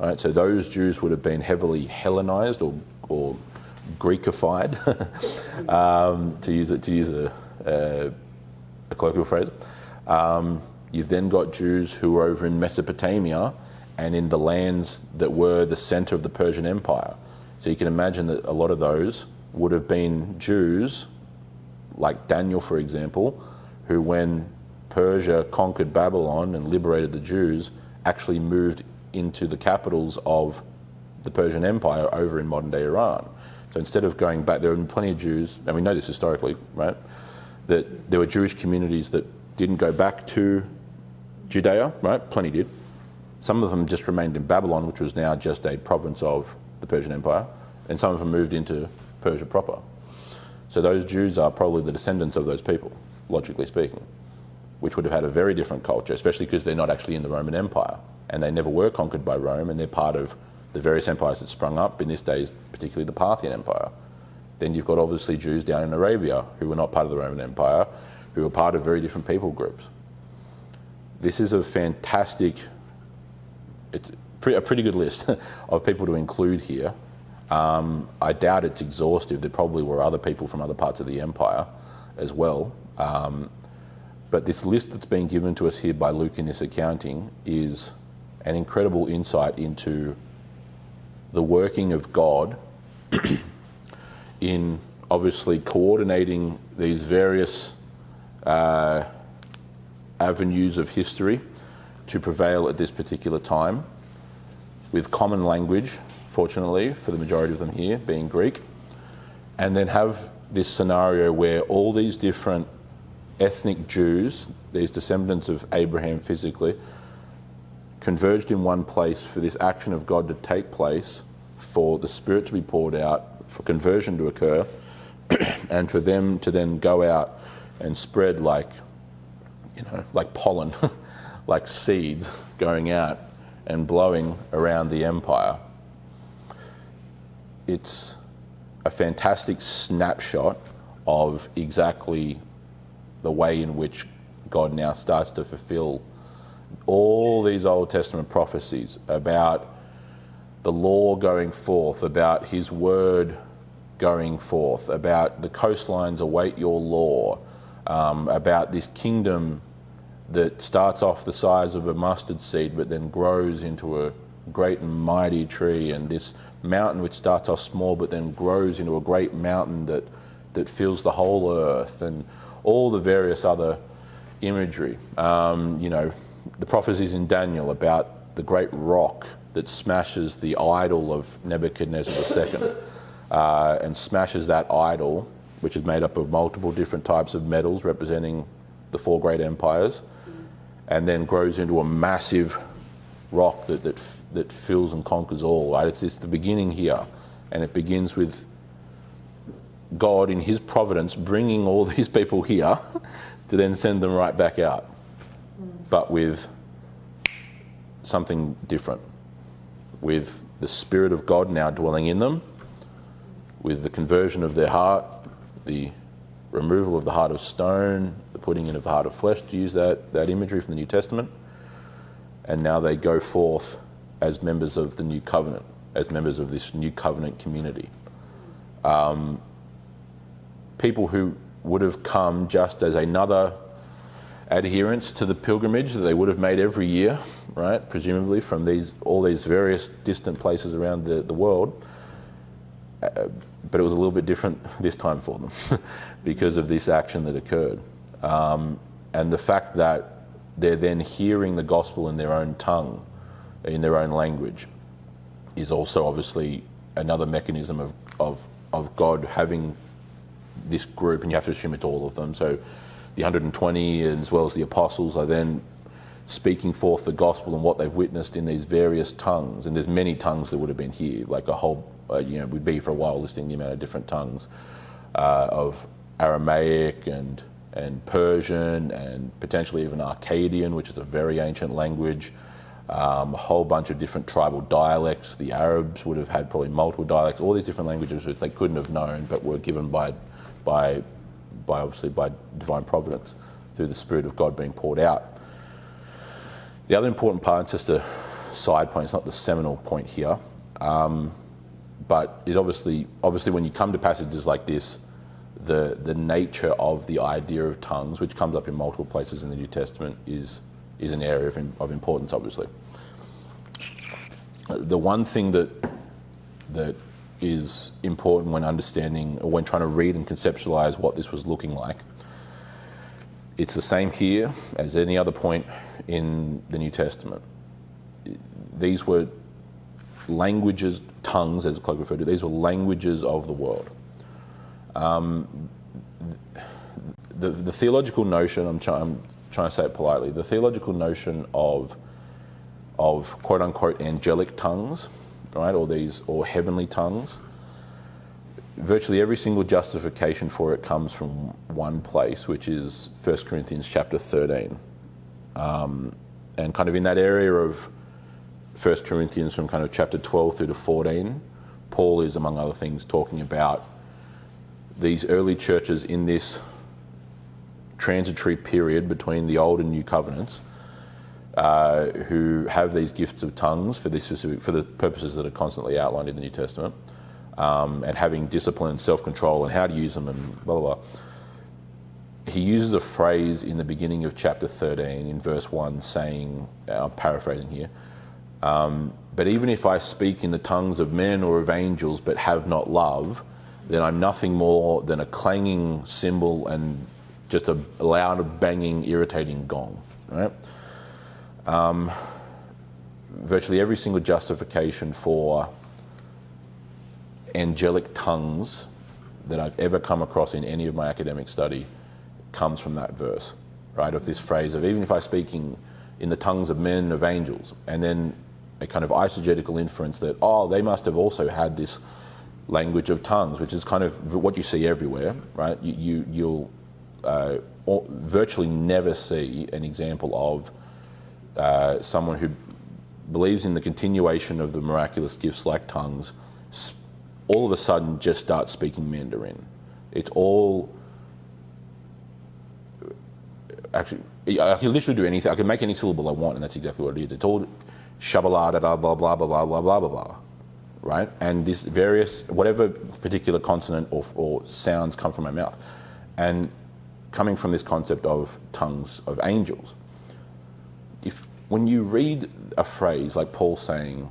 Right, so those Jews would have been heavily Hellenized or Greekified, to use a colloquial phrase. You've then got Jews who were over in Mesopotamia and in the lands that were the center of the Persian Empire. So you can imagine that a lot of those would have been Jews, like Daniel, for example, who when Persia conquered Babylon and liberated the Jews, actually moved into the capitals of the Persian Empire over in modern-day Iran. So instead of going back, there were plenty of Jews, and we know this historically, right, that there were Jewish communities that didn't go back to Judea, right? Plenty did. Some of them just remained in Babylon, which was now just a province of the Persian Empire, and some of them moved into Persia proper. So those Jews are probably the descendants of those people, logically speaking, which would have had a very different culture, especially because they're not actually in the Roman Empire, and they never were conquered by Rome, and they're part of the various empires that sprung up, in this days particularly the Parthian Empire. Then you've got obviously Jews down in Arabia who were not part of the Roman Empire, who were part of very different people groups. This is a fantastic, it's a pretty good list of people to include here. I doubt it's exhaustive. There probably were other people from other parts of the empire as well. But this list that's being given to us here by Luke in this accounting is an incredible insight into the working of God in obviously coordinating these various avenues of history to prevail at this particular time with common language, fortunately, for the majority of them here, being Greek, and then have this scenario where all these different ethnic Jews, these descendants of Abraham physically, converged in one place for this action of God to take place, for the Spirit to be poured out, for conversion to occur, and for them to then go out and spread like pollen, like seeds going out and blowing around the empire. It's a fantastic snapshot of exactly the way in which God now starts to fulfill all these Old Testament prophecies about the law going forth, about his word going forth, about the coastlines await your law, about this kingdom that starts off the size of a mustard seed but then grows into a great and mighty tree, and this mountain which starts off small but then grows into a great mountain that fills the whole earth, and all the various other imagery. The prophecies in Daniel about the great rock that smashes the idol of Nebuchadnezzar II and smashes that idol, which is made up of multiple different types of metals representing the four great empires, and then grows into a massive rock that fills and conquers all. Right? It's just the beginning here, and it begins with God in his providence bringing all these people here to then send them right back out, but with something different, with the Spirit of God now dwelling in them, with the conversion of their heart, the removal of the heart of stone, the putting in of the heart of flesh, to use that imagery from the New Testament. And now they go forth as members of the new covenant, as members of this new covenant community. People who would have come just as another adherence to the pilgrimage that they would have made every year, right? Presumably from all these various distant places around the world. But it was a little bit different this time for them because of this action that occurred. And the fact that they're then hearing the gospel in their own tongue, in their own language, is also obviously another mechanism of God having this group, and you have to assume it's all of them. So the 120 as well as the apostles are then speaking forth the gospel and what they've witnessed in these various tongues. And there's many tongues that would have been here, like a whole, we'd be for a while listing the amount of different tongues of Aramaic and Persian and potentially even Akkadian, which is a very ancient language, a whole bunch of different tribal dialects. The Arabs would have had probably multiple dialects, all these different languages which they couldn't have known but were given by obviously by divine providence through the Spirit of God being poured out. The other important part, it's just a side point, it's not the seminal point here, but it obviously when you come to passages like this, the nature of the idea of tongues, which comes up in multiple places in the New Testament, is an area of importance, obviously. The one thing that is important when understanding, or when trying to read and conceptualize what this was looking like, it's the same here as any other point in the New Testament. These were languages, tongues as Clark referred to, these were languages of the world. The theological notion, I'm trying to say it politely, the theological notion of quote unquote angelic tongues, right, or heavenly tongues, virtually every single justification for it comes from one place, which is 1 Corinthians chapter 13. And kind of in that area of 1 Corinthians from kind of chapter 12 through to 14, Paul is, among other things, talking about these early churches in this transitory period between the Old and New Covenants, who have these gifts of tongues for the purposes that are constantly outlined in the New Testament, and having discipline and self-control and how to use them and blah, blah, blah. He uses a phrase in the beginning of chapter 13 in verse 1 saying, I'm paraphrasing here, but even if I speak in the tongues of men or of angels but have not love, then I'm nothing more than a clanging cymbal and just a loud, banging, irritating gong. Right? Virtually every single justification for angelic tongues that I've ever come across in any of my academic study comes from that verse, right? Of this phrase of even if I speak in the tongues of men, of angels, and then a kind of eisegetical inference that, they must have also had this language of tongues, which is kind of what you see everywhere, right? You'll virtually never see an example of someone who believes in the continuation of the miraculous gifts like tongues, all of a sudden just start speaking Mandarin. It's all... Actually, I can literally do anything. I can make any syllable I want, and that's exactly what it is. It's all shabala da blah blah blah blah blah blah blah blah, right? And this various, whatever particular consonant or sounds come from my mouth, and coming from this concept of tongues of angels. When you read a phrase like Paul saying,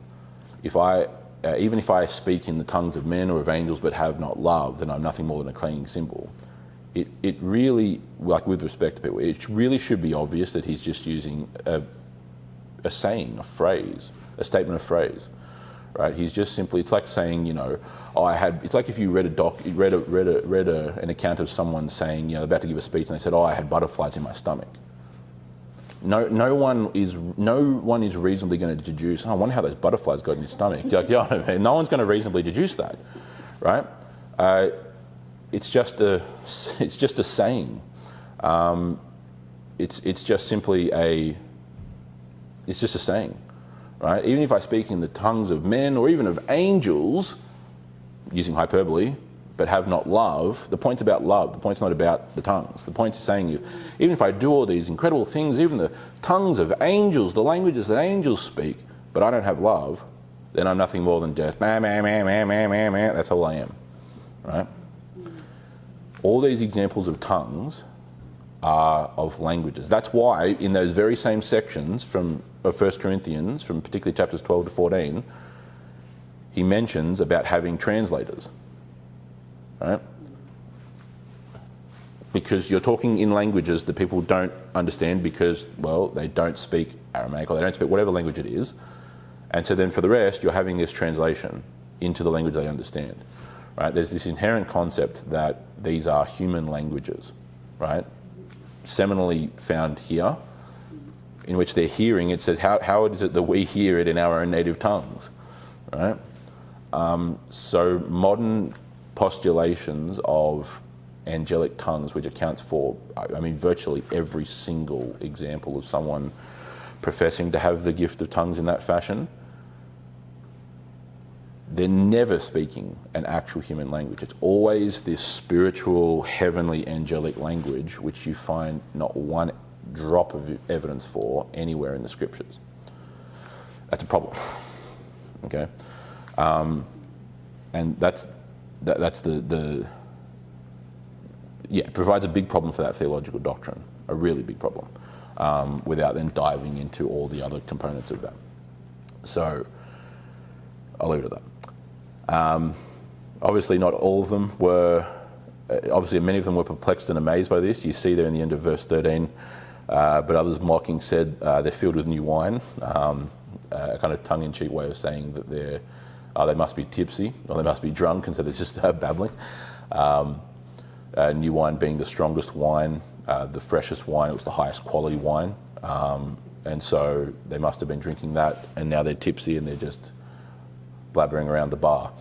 even if I speak in the tongues of men or of angels but have not love, then I'm nothing more than a clanging cymbal. It really, like with respect to people, it really should be obvious that he's just using a saying, a phrase, a statement of phrase, right? He's just simply, it's like saying, it's like if you read an account of someone saying, about to give a speech, and they said, I had butterflies in my stomach. No one is reasonably going to deduce, I wonder how those butterflies got in his stomach. No one's going to reasonably deduce that, right? It's just a saying. It's just simply it's just a saying, right? Even if I speak in the tongues of men or even of angels, using hyperbole, but have not love, the point's about love. The point's not about the tongues. The point is saying even if I do all these incredible things, even the tongues of angels, the languages that angels speak, but I don't have love, then I'm nothing more than just that's all I am, right? All these examples of tongues are of languages. That's why in those very same sections of 1 Corinthians, from particularly chapters 12 to 14, he mentions about having translators, right? Because you're talking in languages that people don't understand because, they don't speak Aramaic or they don't speak whatever language it is. And so then for the rest, you're having this translation into the language they understand. Right? There's this inherent concept that these are human languages, right? Seminally found here, in which they're hearing, it says, how is it that we hear it in our own native tongues, right? So modern postulations of angelic tongues, which accounts for, virtually every single example of someone professing to have the gift of tongues in that fashion, they're never speaking an actual human language. It's always this spiritual, heavenly, angelic language, which you find not one drop of evidence for anywhere in the scriptures. That's a problem. Okay, and that's it provides a big problem for that theological doctrine, a really big problem, without then diving into all the other components of that. So I'll leave it at that. Obviously not all of them were, obviously many of them were perplexed and amazed by this. You see there in the end of verse 13, but others mocking said they're filled with new wine, a kind of tongue-in-cheek way of saying that they must be tipsy or they must be drunk, and so they're just babbling. New wine being the strongest wine, the freshest wine, it was the highest quality wine, and so they must have been drinking that, and now they're tipsy and they're just blabbering around the bar.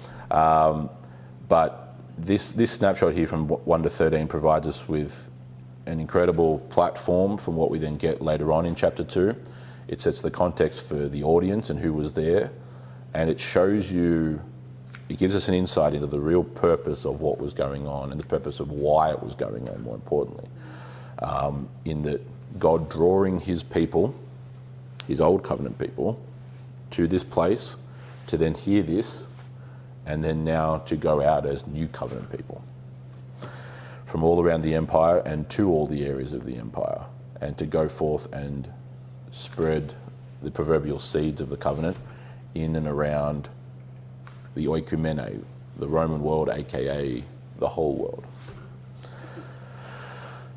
But this snapshot here from 1 to 13 provides us with an incredible platform from what we then get later on in chapter 2. It sets the context for the audience and who was there, and it gives us an insight into the real purpose of what was going on and the purpose of why it was going on, more importantly, in that God drawing his people, his old covenant people, to this place to then hear this and then now to go out as new covenant people from all around the empire and to all the areas of the empire, and to go forth and spread the proverbial seeds of the covenant in and around the oikumene, the Roman world, aka the whole world.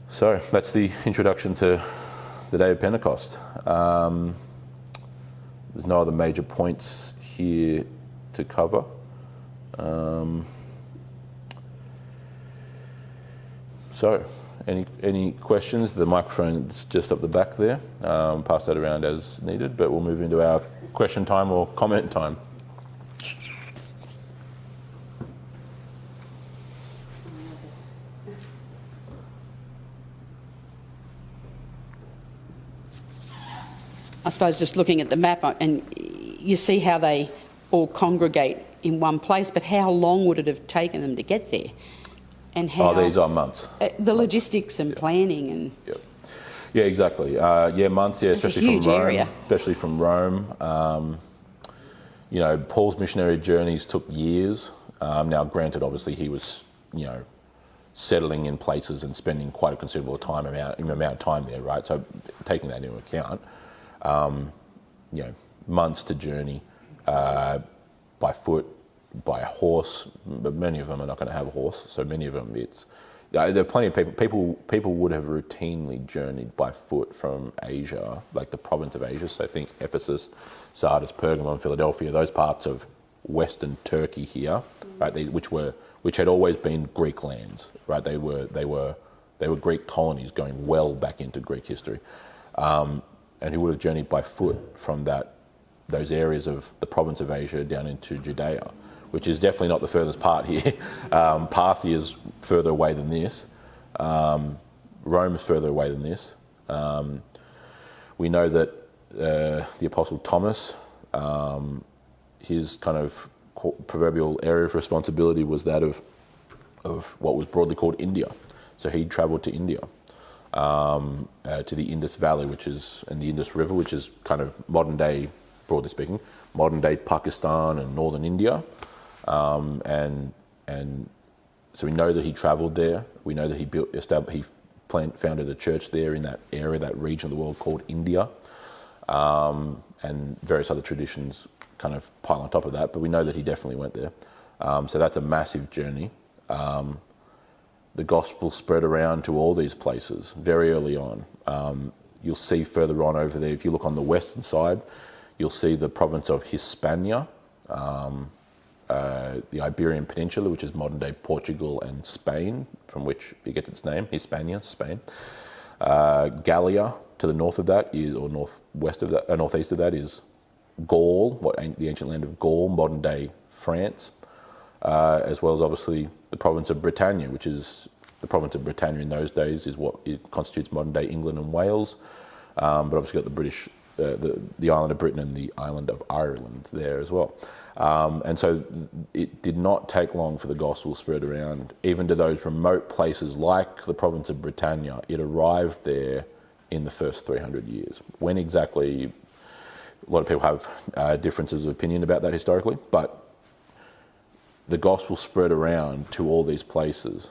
So that's the introduction to the day of Pentecost. There's no other major points here to cover. So, any questions? The microphone's just up the back there. Pass that around as needed, but we'll move into our question time or comment time. I suppose just looking at the map, and you see how they all congregate in one place, but how long would it have taken them to get there? And how these are months. The logistics and planning and... Yep. Yeah, exactly. Months, especially from Rome. Area. Especially from Rome. Paul's missionary journeys took years. Now, granted, obviously he was, settling in places and spending quite a considerable amount of time there, right? So taking that into account, months to journey by foot, by a horse, but many of them are not going to have a horse. So many of them, there are plenty of people would have routinely journeyed by foot from Asia, like the province of Asia. So I think Ephesus, Sardis, Pergamon, Philadelphia, those parts of Western Turkey here, right? Which had always been Greek lands, right? They were Greek colonies going well back into Greek history, and who would have journeyed by foot from those areas of the province of Asia down into Judea, which is definitely not the furthest part here. Parthia is further away than this. Rome is further away than this. We know that the Apostle Thomas, his kind of proverbial area of responsibility was that of what was broadly called India. So he travelled to India, to the Indus Valley, and the Indus River, which is kind of modern day, broadly speaking, modern day Pakistan and northern India. And so we know that he travelled there. We know that he founded a church there in that area, that region of the world called India, and various other traditions kind of pile on top of that. But we know that he definitely went there. So that's a massive journey. The gospel spread around to all these places very early on. You'll see further on over there, if you look on the western side, you'll see the province of Hispania, the Iberian Peninsula, which is modern-day Portugal and Spain, from which it gets its name, Hispania, Spain. Gallia, to the north of that, or northeast of that, is Gaul, the ancient land of Gaul, modern-day France, as well as obviously the province of Britannia, which is the province of Britannia in those days is what it constitutes modern-day England and Wales. But obviously got the British, the island of Britain and the island of Ireland there as well. And so it did not take long for the gospel to spread around, even to those remote places like the province of Britannia. It arrived there in the first 300 years. When exactly, a lot of people have differences of opinion about that historically, but the gospel spread around to all these places.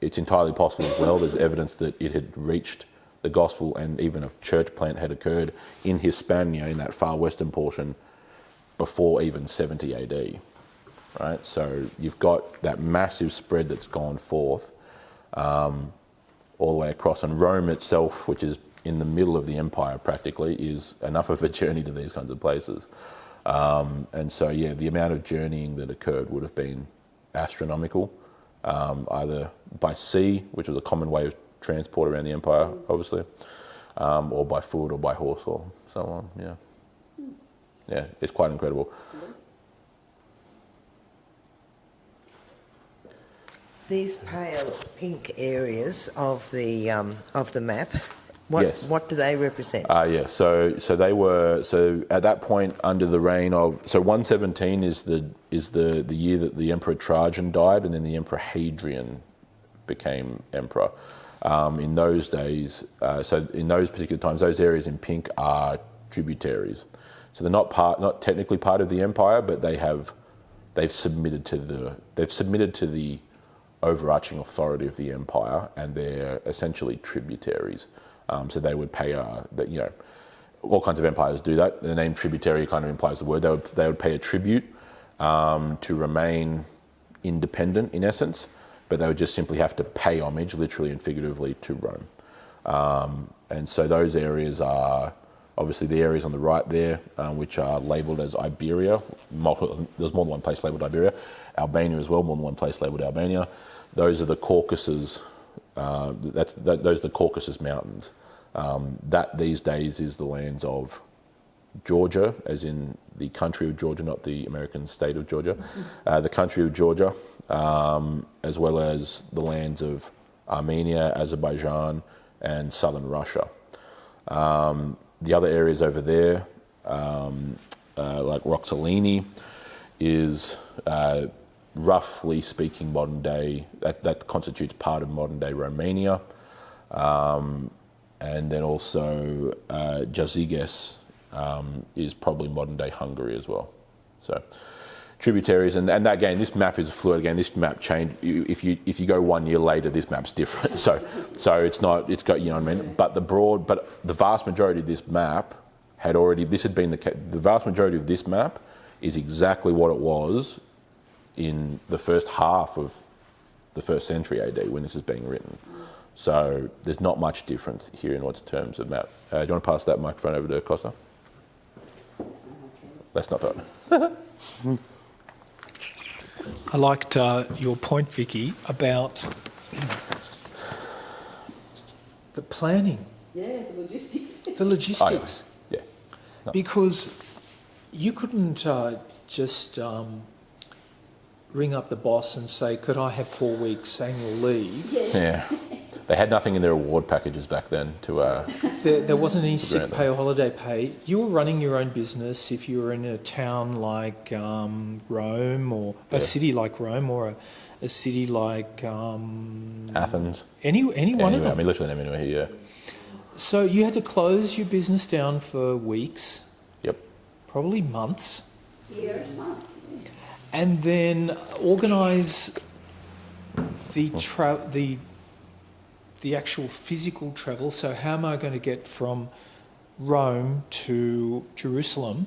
It's entirely possible as well. There's evidence that it had reached the gospel and even a church plant had occurred in Hispania, in that far western portion, before even 70 AD, right? So you've got that massive spread that's gone forth all the way across. And Rome itself, which is in the middle of the empire practically, is enough of a journey to these kinds of places. And so, the amount of journeying that occurred would have been astronomical, either by sea, which was a common way of transport around the empire, obviously, or by foot or by horse or so on, Yeah, it's quite incredible. These pale pink areas of the map, Yes. What do they represent? So they were, at that point under the reign of, 117 is the year that the Emperor Trajan died, and then the Emperor Hadrian became emperor. In those days, in those particular times, those areas in pink are tributaries. So they're not technically part of the empire, but they've submitted to the overarching authority of the empire, and they're essentially tributaries. So they would pay all kinds of empires do that. The name tributary kind of implies the word. They would pay a tribute to remain independent in essence, but they would just simply have to pay homage, literally and figuratively, to Rome. And so those areas are obviously the areas on the right there, which are labelled as Iberia. There's more than one place labelled Iberia. Albania as well, more than one place labelled Albania. Those are the Caucasus. Those are the Caucasus Mountains. That these days is the lands of Georgia, as in the country of Georgia, not the American state of Georgia. The country of Georgia, as well as the lands of Armenia, Azerbaijan, and southern Russia. The other areas over there, like Roxolini, is roughly speaking modern day, that constitutes part of modern day Romania. And then also Jaziges is probably modern day Hungary as well. So tributaries, and again, this map is fluid. Again, this map changed. If you go 1 year later, this map's different. So it's not. It's got, you know what I mean. But the vast majority of this map had already. This had been the vast majority of this map is exactly what it was in the first half of the 1st century AD when this is being written. So there's not much difference here in what's terms of map. Do you want to pass that microphone over to Costa? That's not that. I liked your point, Vicky, about the planning. Yeah, the logistics. The logistics. Oh, yeah. No. Because you couldn't just ring up the boss and say, could I have 4 weeks annual leave? Yeah. They had nothing in their award packages back then to... There wasn't any sick pay or holiday pay. You were running your own business if you were in a town like Rome, or a city like Rome, or a city like... Athens. Any one of them. I mean, literally anywhere here, yeah. So you had to close your business down for weeks. Yep. Probably months. Years, months. And then organise the actual physical travel. So how am I going to get from Rome to Jerusalem?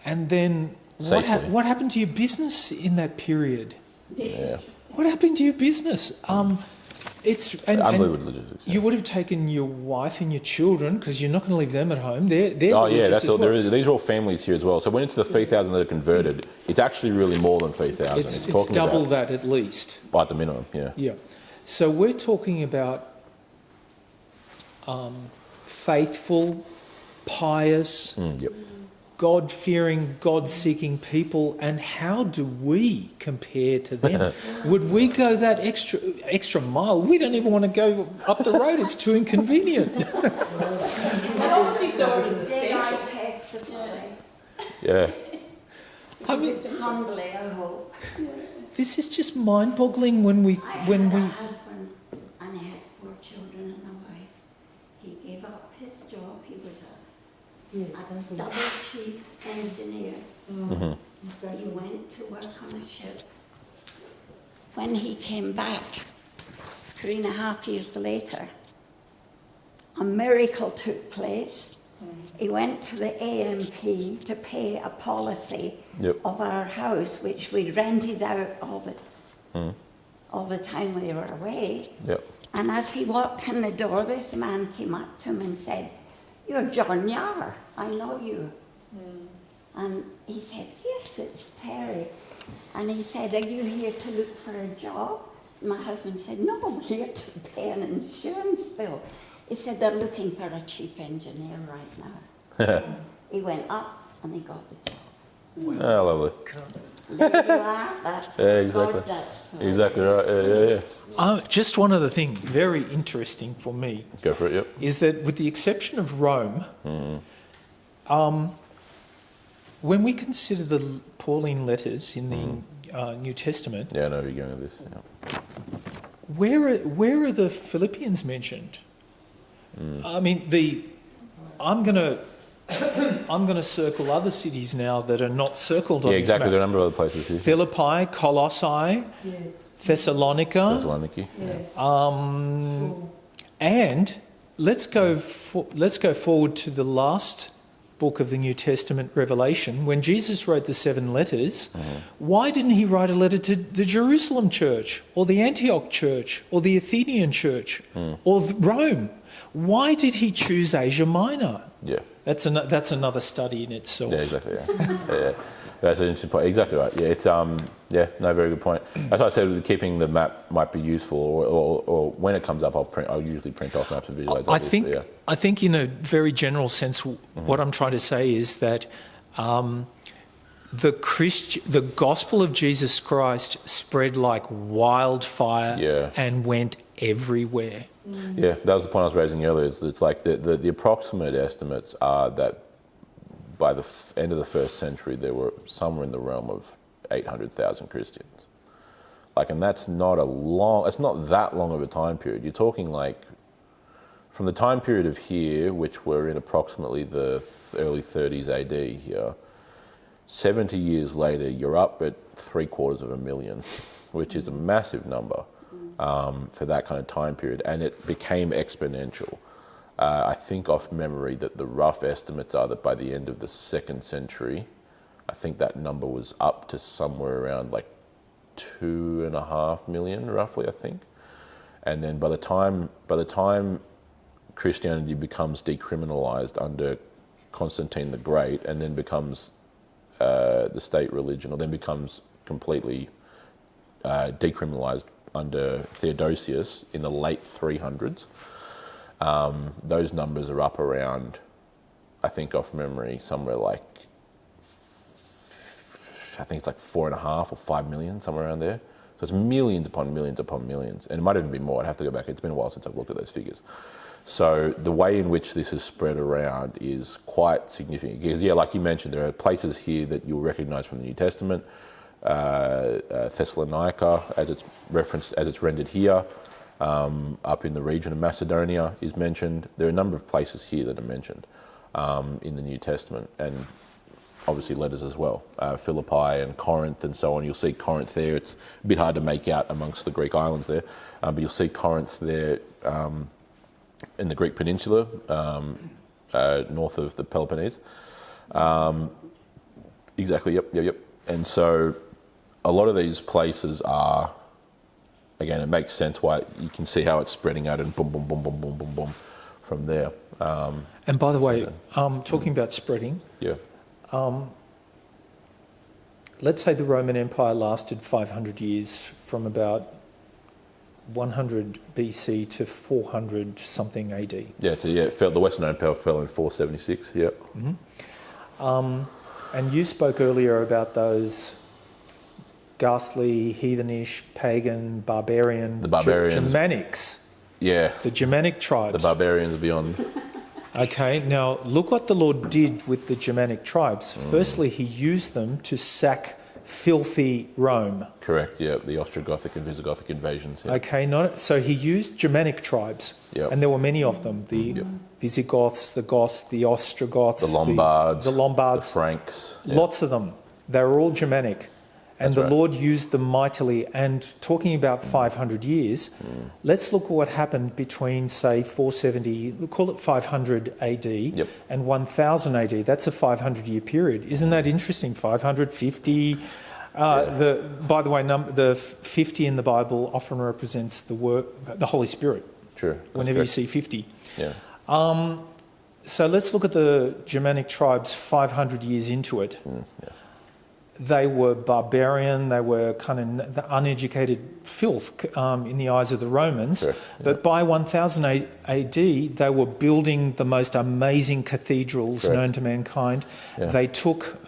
And then what happened to your business in that period? Yeah. What happened to your business? Unbelievable logistics. You would have taken your wife and your children, because you're not going to leave them at home. They're Oh yeah, that's as all. well. These are all families here as well. So when it's the 3,000 that are converted, it's actually really more than 3,000. It's double that at least. At the minimum, yeah. Yeah. So we're talking about faithful, pious, Yep. God-fearing, God-seeking people, and how do we compare to them? Would we go that extra mile? We don't even want to go up the road. It's too inconvenient. They obviously saw it as essential. Testify. Yeah. I mean, Humbly, I hope. this is just mind-boggling when we I had a husband and he had 4 children and a wife. He gave up his job. He was a double chief engineer. He went to work on a ship. When he came back 3.5 years later, a miracle took place. He went to the AMP to pay a policy of our house, which we rented out all the time we were away. Yep. And as he walked in the door, this man came up to him and said, "You're John Yar, I know you." And he said, "Yes, it's Terry." And he said, "Are you here to look for a job?" My husband said, "No, I'm here to pay an insurance bill." He said, "They're looking for a chief engineer right now." He went up and he got the job. Oh, lovely. There you are, that's Yeah, what exactly. God does. Exactly right. Yeah. just one other thing, very interesting for me, Go for it. Yep. is that with the exception of Rome, when we consider the Pauline letters in the New Testament, Yeah, I know where you're going with this. Yeah. where are the Philippians mentioned? I mean, I'm going to I'm going to circle other cities now that are not circled on Yeah, exactly. this There are a map. number of other places here. Philippi, Colossae, Thessalonica, Thessaloniki. and let's go forward to the last book of the New Testament, Revelation. When Jesus wrote the 7 letters, why didn't he write a letter to the Jerusalem church or the Antioch church or the Athenian church or Rome? Why did he choose Asia Minor? Yeah. That's another study in itself. Yeah, exactly. Yeah. That's an interesting point. Exactly right. Yeah, it's very good point. As I said, keeping the map might be useful, or when it comes up, I'll usually print off maps and visualize. I think in a very general sense, what I'm trying to say is that the gospel of Jesus Christ spread like wildfire and went everywhere. Yeah, that was the point I was raising earlier. It's like the approximate estimates are that by the end of the first century, there were somewhere in the realm of 800,000 Christians. And that's not it's not that long of a time period. You're talking like from the time period of here, which were in approximately the early 30s AD here, 70 years later, you're up at 750,000, which is a massive number for that kind of time period, and it became exponential. I think off memory that the rough estimates are that by the end of the 2nd century, I think that number was up to somewhere around like 2.5 million, roughly, I think. And then by the time Christianity becomes decriminalized under Constantine the Great, and then becomes the state religion, or then becomes completely decriminalized under Theodosius in the late 300s, those numbers are up around, I think off memory, somewhere like, I think it's like 4.5 or 5 million, somewhere around there. So it's millions upon millions upon millions. And it might even be more. I'd have to go back. It's been a while since I've looked at those figures. So the way in which this is spread around is quite significant. Because, like you mentioned, there are places here that you'll recognize from the New Testament. Thessalonica, as it's referenced, as it's rendered here, up in the region of Macedonia is mentioned. There are a number of places here that are mentioned in the New Testament, and obviously letters as well. Philippi and Corinth and so on. You'll see Corinth there. It's a bit hard to make out amongst the Greek islands there, but you'll see Corinth there in the Greek peninsula, north of the Peloponnese. Exactly, yep. And so a lot of these places are, again, it makes sense why you can see how it's spreading out and boom, boom, boom, boom, boom, boom, boom from there. And by the way, talking about spreading, let's say the Roman Empire lasted 500 years, from about 100 BC to 400 something AD. The Western Empire fell in 476, And you spoke earlier about those ghastly, heathenish, pagan, barbarian, Germanics. Yeah. The Germanic tribes. The barbarians beyond. Okay, now look what the Lord did with the Germanic tribes. Firstly, he used them to sack filthy Rome. Correct, yeah, the Ostrogothic and Visigothic invasions. Yeah. Okay, so he used Germanic tribes, and there were many of them. The Visigoths, the Goths, the Ostrogoths, the Lombards, the Franks. Lots of them. They were all Germanic. And the Lord used them mightily. And talking about 500 years, let's look at what happened between, say, 470, we'll call it 500 AD, and 1000 AD. That's a 500-year period. Isn't that interesting? 550. By the way, the 50 in the Bible often represents the Holy Spirit. Sure. Whenever you see 50. Yeah. So let's look at the Germanic tribes 500 years into it. They were barbarian, they were kind of uneducated filth in the eyes of the Romans. Sure, But by 1000 AD, they were building the most amazing cathedrals known to mankind. They took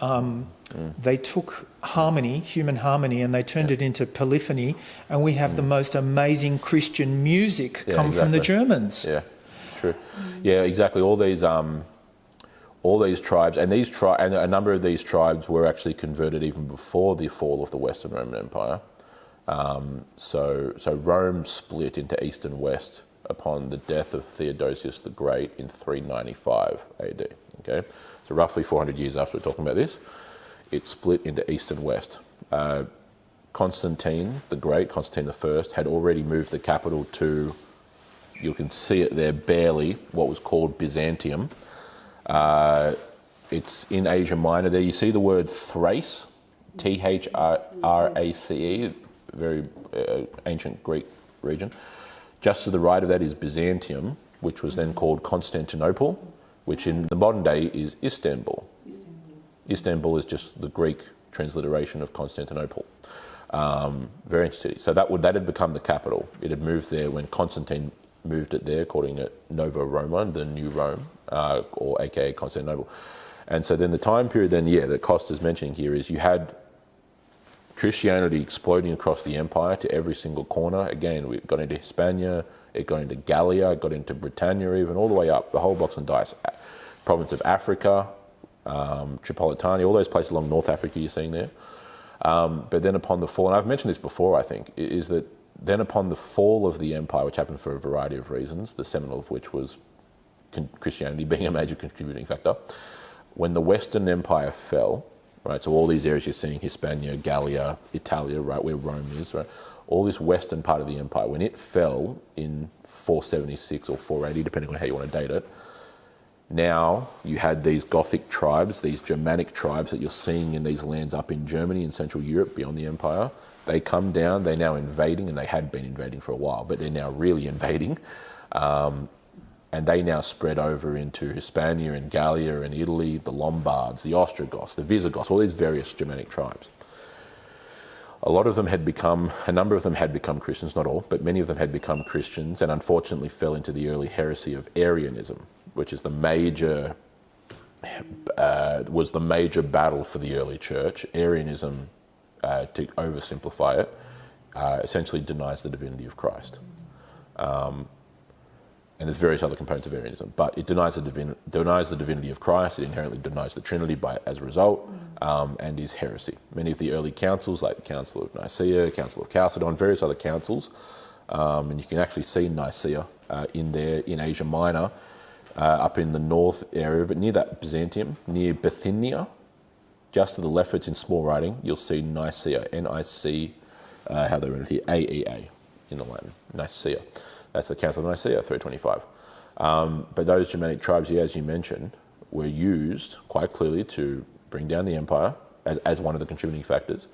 harmony, human harmony, and they turned it into polyphony, and we have the most amazing Christian music come from the Germans. Yeah, true. Yeah, exactly. All these tribes, and a number of these tribes were actually converted even before the fall of the Western Roman Empire. So Rome split into east and west upon the death of Theodosius the Great in 395 AD. Okay, so roughly 400 years after we're talking about this, it split into east and west. Constantine the Great, Constantine I, had already moved the capital to, you can see it there barely, what was called Byzantium. It's in Asia Minor there. You see the word Thrace, Thrace, very ancient Greek region. Just to the right of that is Byzantium, which was then called Constantinople, which in the modern day is Istanbul. Istanbul is just the Greek transliteration of Constantinople. Very interesting. So that had become the capital. It had moved there when Constantine moved it there, calling it Nova Roma, the New Rome, or aka Constantinople. And so then the time period then, that Costa's mentioning here is you had Christianity exploding across the empire to every single corner. Again, we got into Hispania, it got into Gallia, it got into Britannia even, all the way up, the whole box and dice. Province of Africa, Tripolitania, all those places along North Africa you're seeing there. But then upon the fall, and I've mentioned this before, I think, is that then upon the fall of the empire, which happened for a variety of reasons, the seminal of which was Christianity being a major contributing factor, when the Western Empire fell, right, so all these areas you're seeing, Hispania, Gallia, Italia, right, where Rome is, right, all this western part of the empire, when it fell in 476 or 480, depending on how you want to date it, now you had these Gothic tribes, these Germanic tribes that you're seeing in these lands up in Germany and Central Europe beyond the empire. They come down, they're now invading, and they had been invading for a while, but they're now really invading. And they now spread over into Hispania and Gallia and Italy, the Lombards, the Ostrogoths, the Visigoths, all these various Germanic tribes. A number of them had become Christians, not all, but many of them had become Christians and unfortunately fell into the early heresy of Arianism, which is the major battle for the early church. Arianism, to oversimplify it, essentially denies the divinity of Christ. And there's various other components of Arianism, but it denies the divinity of Christ. It inherently denies the Trinity as a result, and is heresy. Many of the early councils, like the Council of Nicaea, Council of Chalcedon, various other councils, and you can actually see Nicaea in there in Asia Minor, up in the north area of it, near that Byzantium, near Bithynia. Just to the left, it's in small writing, you'll see Nicaea, N-I-C, how they wrote it here, A-E-A in the Latin, Nicaea. That's the Council of Nicaea, 325. But those Germanic tribes, as you mentioned, were used quite clearly to bring down the empire as one of the contributing factors.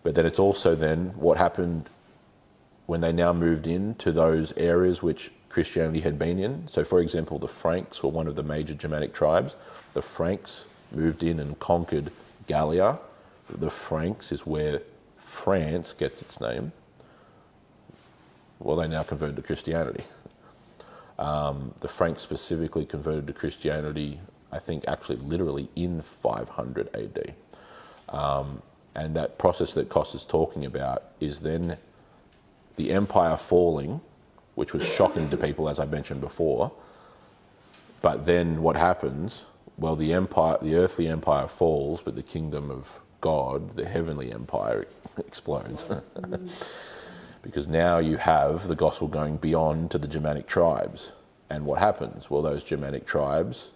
But then it's also then what happened when they now moved into those areas which Christianity had been in. So, for example, the Franks were one of the major Germanic tribes. The Franks moved in and conquered Gallia. The Franks is where France gets its name. Well, they now converted to Christianity. The Franks specifically converted to Christianity, I think actually literally in 500 AD. And that process that Cost is talking about is then the empire falling, which was shocking to people, as I mentioned before. But then what happens? Well, the earthly empire falls, but the kingdom of God, the heavenly empire, explodes. Because now you have the gospel going beyond to the Germanic tribes. And what happens? Well, those Germanic tribes,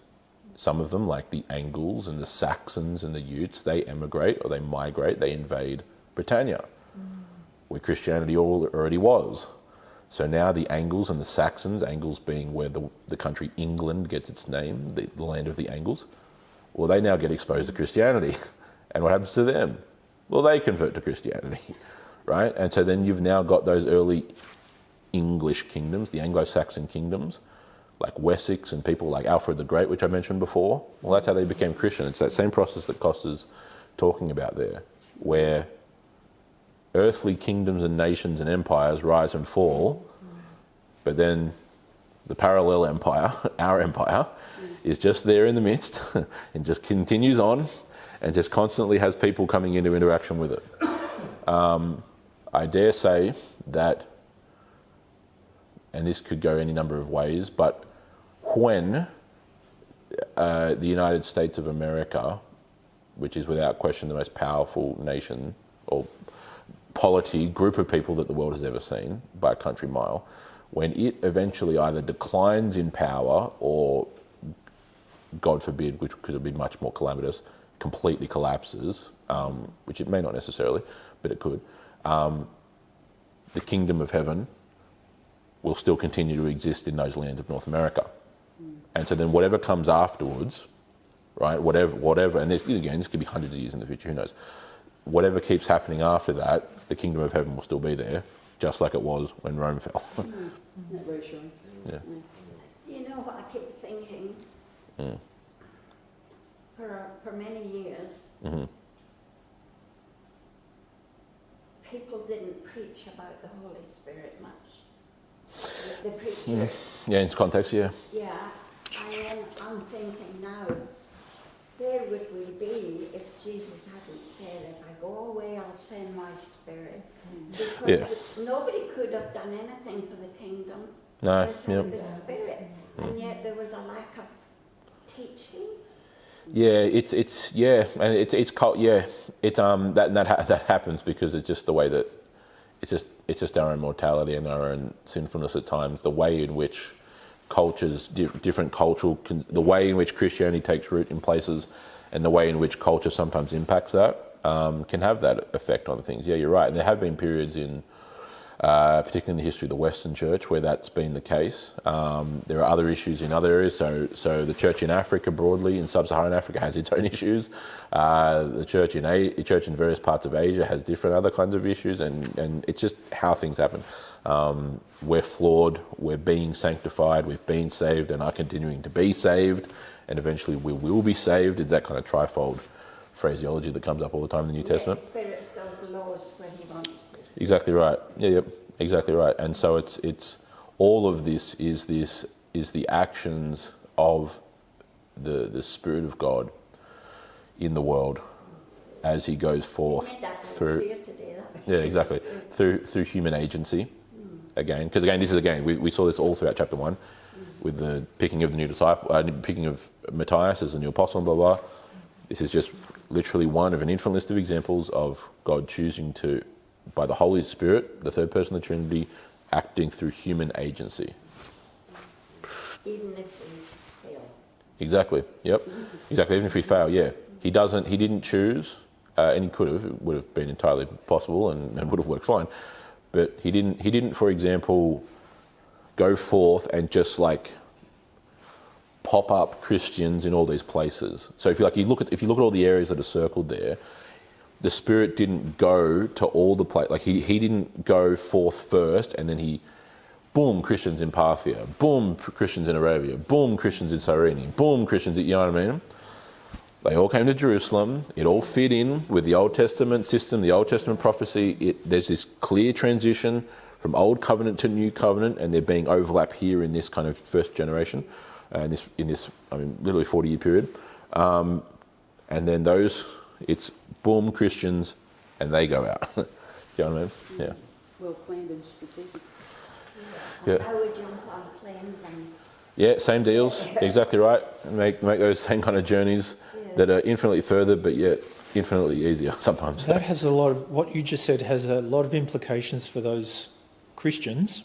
some of them, like the Angles and the Saxons and the Utes, they emigrate or they migrate, they invade Britannia, where Christianity already was. So now the Angles and the Saxons, Angles being where the country England gets its name, the land of the Angles, well, they now get exposed to Christianity. And what happens to them? Well, they convert to Christianity. Right? And so then you've now got those early English kingdoms, the Anglo-Saxon kingdoms, like Wessex and people like Alfred the Great, which I mentioned before. Well, that's how they became Christian. It's that same process that Costa's talking about there, where earthly kingdoms and nations and empires rise and fall, but then the parallel empire, our empire, is just there in the midst and just continues on and just constantly has people coming into interaction with it. I dare say that, and this could go any number of ways, but when the United States of America, which is without question the most powerful nation or polity, group of people that the world has ever seen by a country mile, when it eventually either declines in power or, God forbid, which could be much more calamitous, completely collapses, which it may not necessarily, but it could, the kingdom of heaven will still continue to exist in those lands of North America. And so then whatever comes afterwards, right, whatever, and this could be hundreds of years in the future, who knows, whatever keeps happening after that, the kingdom of heaven will still be there, just like it was when Rome fell. Not very sure. Yeah. You know what I keep thinking? For many years, people didn't preach about the Holy Spirit much. The preacher. Yeah, in its context, yeah. Yeah, and then I'm thinking now, where would we be if Jesus hadn't said, if I go away, I'll send my Spirit? Because nobody could have done anything for the kingdom without the Spirit, and yet there was a lack of teaching. Yeah, that happens because it's just the way that it's just our own mortality and our own sinfulness at times. The way in which cultures, different cultural, the way in which Christianity takes root in places, and the way in which culture sometimes impacts that, can have that effect on things. Yeah, you're right. And there have been periods in, particularly in the history of the Western Church, where that's been the case. There are other issues in other areas. So the church in Africa broadly, in sub-Saharan Africa, has its own issues. The church in various parts of Asia has different other kinds of issues, and it's just how things happen. We're flawed, we're being sanctified, we've been saved and are continuing to be saved, and eventually we will be saved. It's that kind of trifold phraseology that comes up all the time in the New Testament. The Spirit still blows where He wants to. Exactly right. Yeah, exactly right. And so it's all of this is the actions of the Spirit of God in the world as He goes forth through. Yeah, exactly. Through human agency. Because we saw this all throughout chapter 1 with the picking of the new disciple, picking of Matthias as the new apostle, and blah, blah. This is just literally one of an infinite list of examples of God choosing to, by the Holy Spirit, the third person of the Trinity, acting through human agency. Even if we fail. Exactly. Yep. Exactly. Even if we fail, yeah. He didn't choose, and he could have. It would have been entirely possible and would have worked fine. But he didn't, for example, go forth and just like pop up Christians in all these places. So if you look at all the areas that are circled there, the Spirit didn't go to all the places. Like he didn't go forth first, and then boom, Christians in Parthia, boom, Christians in Arabia, boom, Christians in Cyrene, boom, Christians. You know what I mean? They all came to Jerusalem. It all fit in with the Old Testament system, the Old Testament prophecy. There's this clear transition from Old Covenant to New Covenant, and they're being overlapped here in this kind of first generation, in this literally 40-year period. And then it's boom, Christians, and they go out. Do you know what I mean? Yeah. Well planned and strategic. And how we jump on planes and... Yeah, same deals. Exactly right. Make those same kind of journeys that are infinitely further, but yet infinitely easier sometimes. That has a lot of, what you just said has a lot of implications for those Christians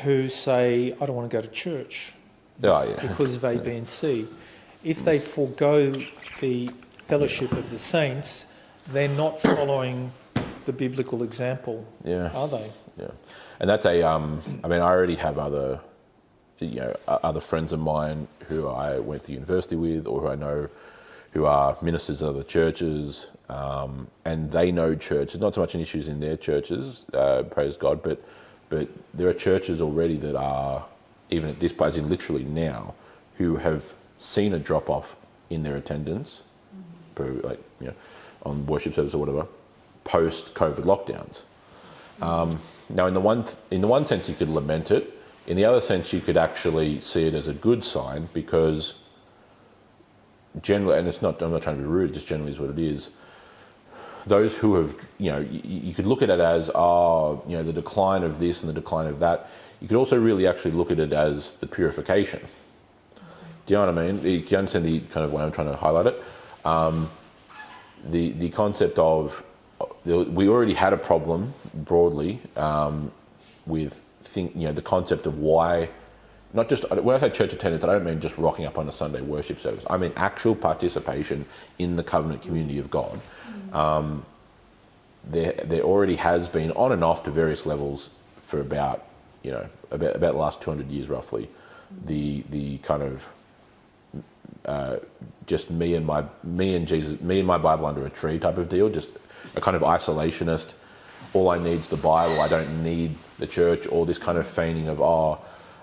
who say, I don't want to go to church because of A, B and C. If they forego the fellowship of the saints, they're not following the biblical example, are they? Yeah. And that's I already have other friends of mine who I went to university with, or who I know who are ministers of other churches, and they know church. It's not so much an issue in their churches, praise God, but there are churches already that are, even at this point, in literally now, who have seen a drop-off in their attendance, on worship service or whatever, post-COVID lockdowns. Now, in the one sense, you could lament it. In the other sense, you could actually see it as a good sign, because generally, and I'm not trying to be rude, just generally is what it is, those who have, you could look at it as, the decline of this and the decline of that. You could also really actually look at it as the purification. Do you know what I mean? You can understand the kind of way I'm trying to highlight it. The concept of, we already had a problem broadly with think, the concept of why, not just, when I say church attendance, I don't mean just rocking up on a Sunday worship service. I mean actual participation in the covenant community of God. There already has been, on and off to various levels, for about the last 200 years roughly, the kind of just me and my Bible under a tree type of deal, just a kind of isolationist. All I need is the Bible. I don't need the church, or this kind of feigning of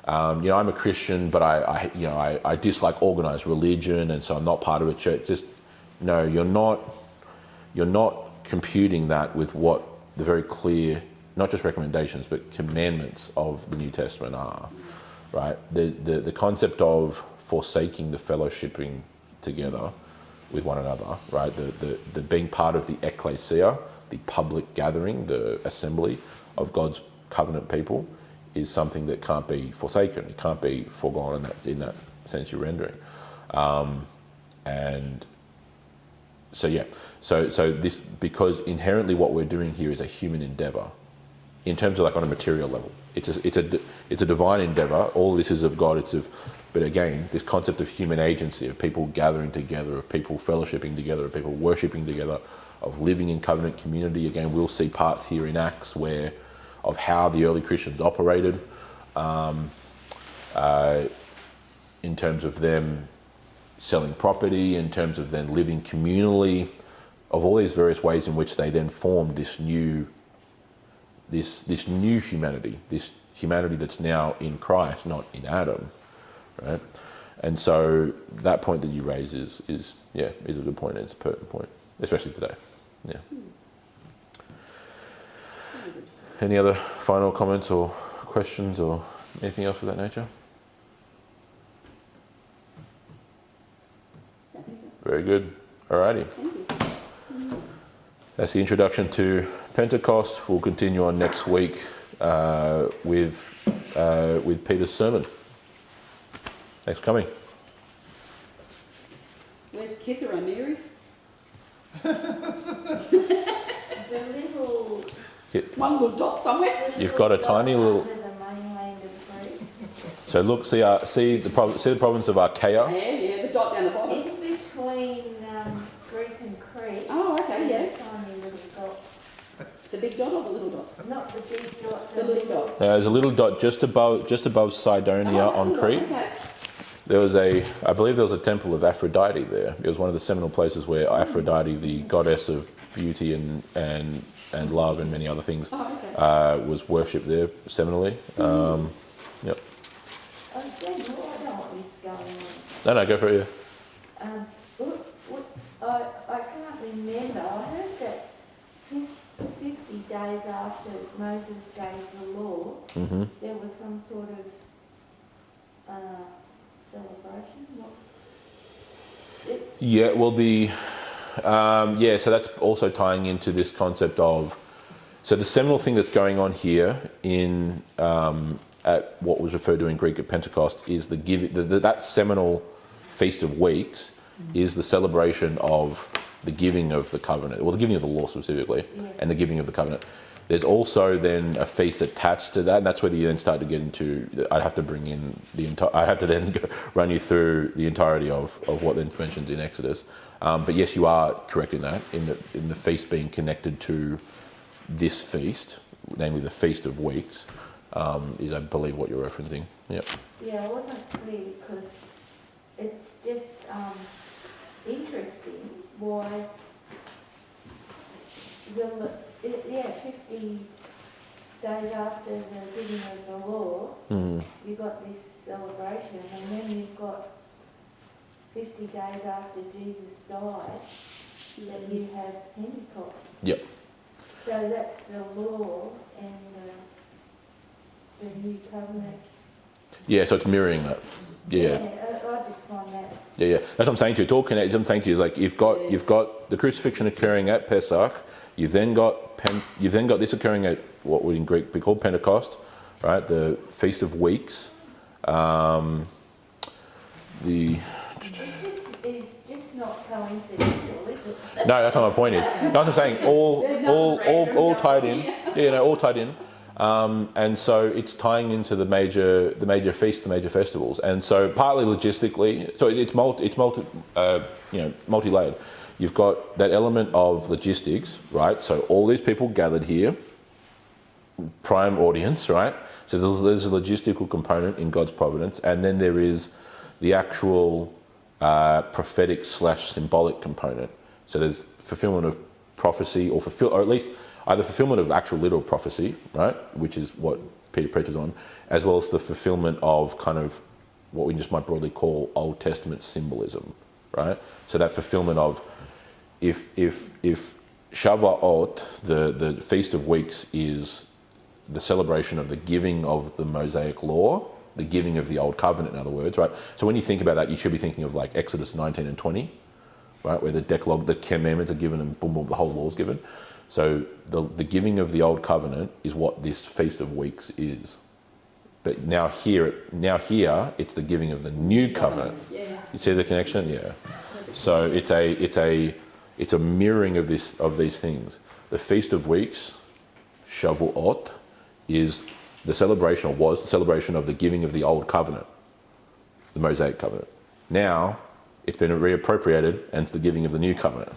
I'm a Christian, but I dislike organised religion, and so I'm not part of a church. Just no, you're not computing that with what the very clear, not just recommendations, but commandments of the New Testament are, right? The concept of forsaking the fellowshipping together with one another, right? The being part of the ecclesia, the public gathering, the assembly of God's covenant people, is something that can't be forsaken. It can't be foregone in that sense you're rendering. And so this, because inherently what we're doing here is a human endeavour, in terms of like on a material level. It's a divine endeavour. All this is of God. But again, this concept of human agency, of people gathering together, of people fellowshipping together, of people worshipping together, of living in covenant community. Again, we'll see parts here in Acts of how the early Christians operated, in terms of them selling property, in terms of then living communally, of all these various ways in which they then formed this new humanity, this humanity that's now in Christ, not in Adam, right? And so that point that you raise is a good point. It's a pertinent point, especially today. Yeah. Any other final comments or questions or anything else of that nature? Very good. Alrighty. That's the introduction to Pentecost. We'll continue on next week with Peter's sermon. Thanks for coming. Where's Kithera, Mary? The little... One little dot somewhere. You've got a tiny little... Under the mainland of Greece. So look, see the province of Achaia. Yeah, the dot down the bottom. In between Greece and Crete. Oh, okay, yeah. There's a tiny little dot. The big dot or the little dot? Not the big dot. The little dot. There's a little dot just above Cydonia on Crete. Okay. I believe there was a temple of Aphrodite there. It was one of the seminal places where Aphrodite, the goddess of beauty and love and many other things, was worshipped there seminally. Yep. I don't know what's going on. No, go for it. Yeah. I can't remember. I heard that 50 days after Moses gave the law, there was some sort of celebration. Yeah, well, so that's also tying into this concept of, so the seminal thing that's going on here in at what was referred to in Greek at Pentecost is that seminal Feast of Weeks is the celebration of the giving of the covenant, well, the giving of the law specifically, and the giving of the covenant. There's also then a feast attached to that, and that's where you then start to get into. I'd have to bring in I'd have to then run you through the entirety of what then mentioned in Exodus. But yes, you are correct in that, in the feast being connected to this feast, namely the Feast of Weeks, is I believe what you're referencing. Yep. Yeah, I wasn't clear because it's just interesting why 50 days after the giving of the law, you've got this celebration, and then you've got 50 days after Jesus died, that you have Pentecost. Yep. So that's the law and the new covenant. Yeah, so it's mirroring that. Yeah. I just find that. Yeah. That's what I'm saying to you. It's all connected. I'm saying to you, like you've got the crucifixion occurring at Pesach. You've then got this occurring at what would in Greek be called Pentecost, right? The Feast of Weeks. It's just not coincidental, is it? No, that's what my point is. That's what I'm saying. All tied in. Yeah, all tied in. And so it's tying into the major feasts, the major festivals, and so partly logistically, so it's multi-layered. You've got that element of logistics, right? So all these people gathered here, prime audience, right? So there's a logistical component in God's providence, and then there is the actual prophetic / symbolic component. So there's fulfillment of prophecy, or at least either fulfillment of actual literal prophecy, right, which is what Peter preaches on, as well as the fulfillment of kind of what we just might broadly call Old Testament symbolism, right? So that fulfillment of if Shavuot, the Feast of Weeks, is the celebration of the giving of the Mosaic law, the giving of the Old Covenant, in other words, right? So when you think about that, you should be thinking of like Exodus 19 and 20, right, where the Decalogue, the commandments are given, and boom, boom, the whole law is given. So the giving of the Old Covenant is what this Feast of Weeks is. But now here, it's the giving of the New Covenant. Yeah. You see the connection? Yeah. So it's a mirroring of these things. The Feast of Weeks, Shavuot, is the celebration, or was the celebration of the giving of the Old Covenant, the Mosaic Covenant. Now it's been reappropriated, and it's the giving of the New Covenant.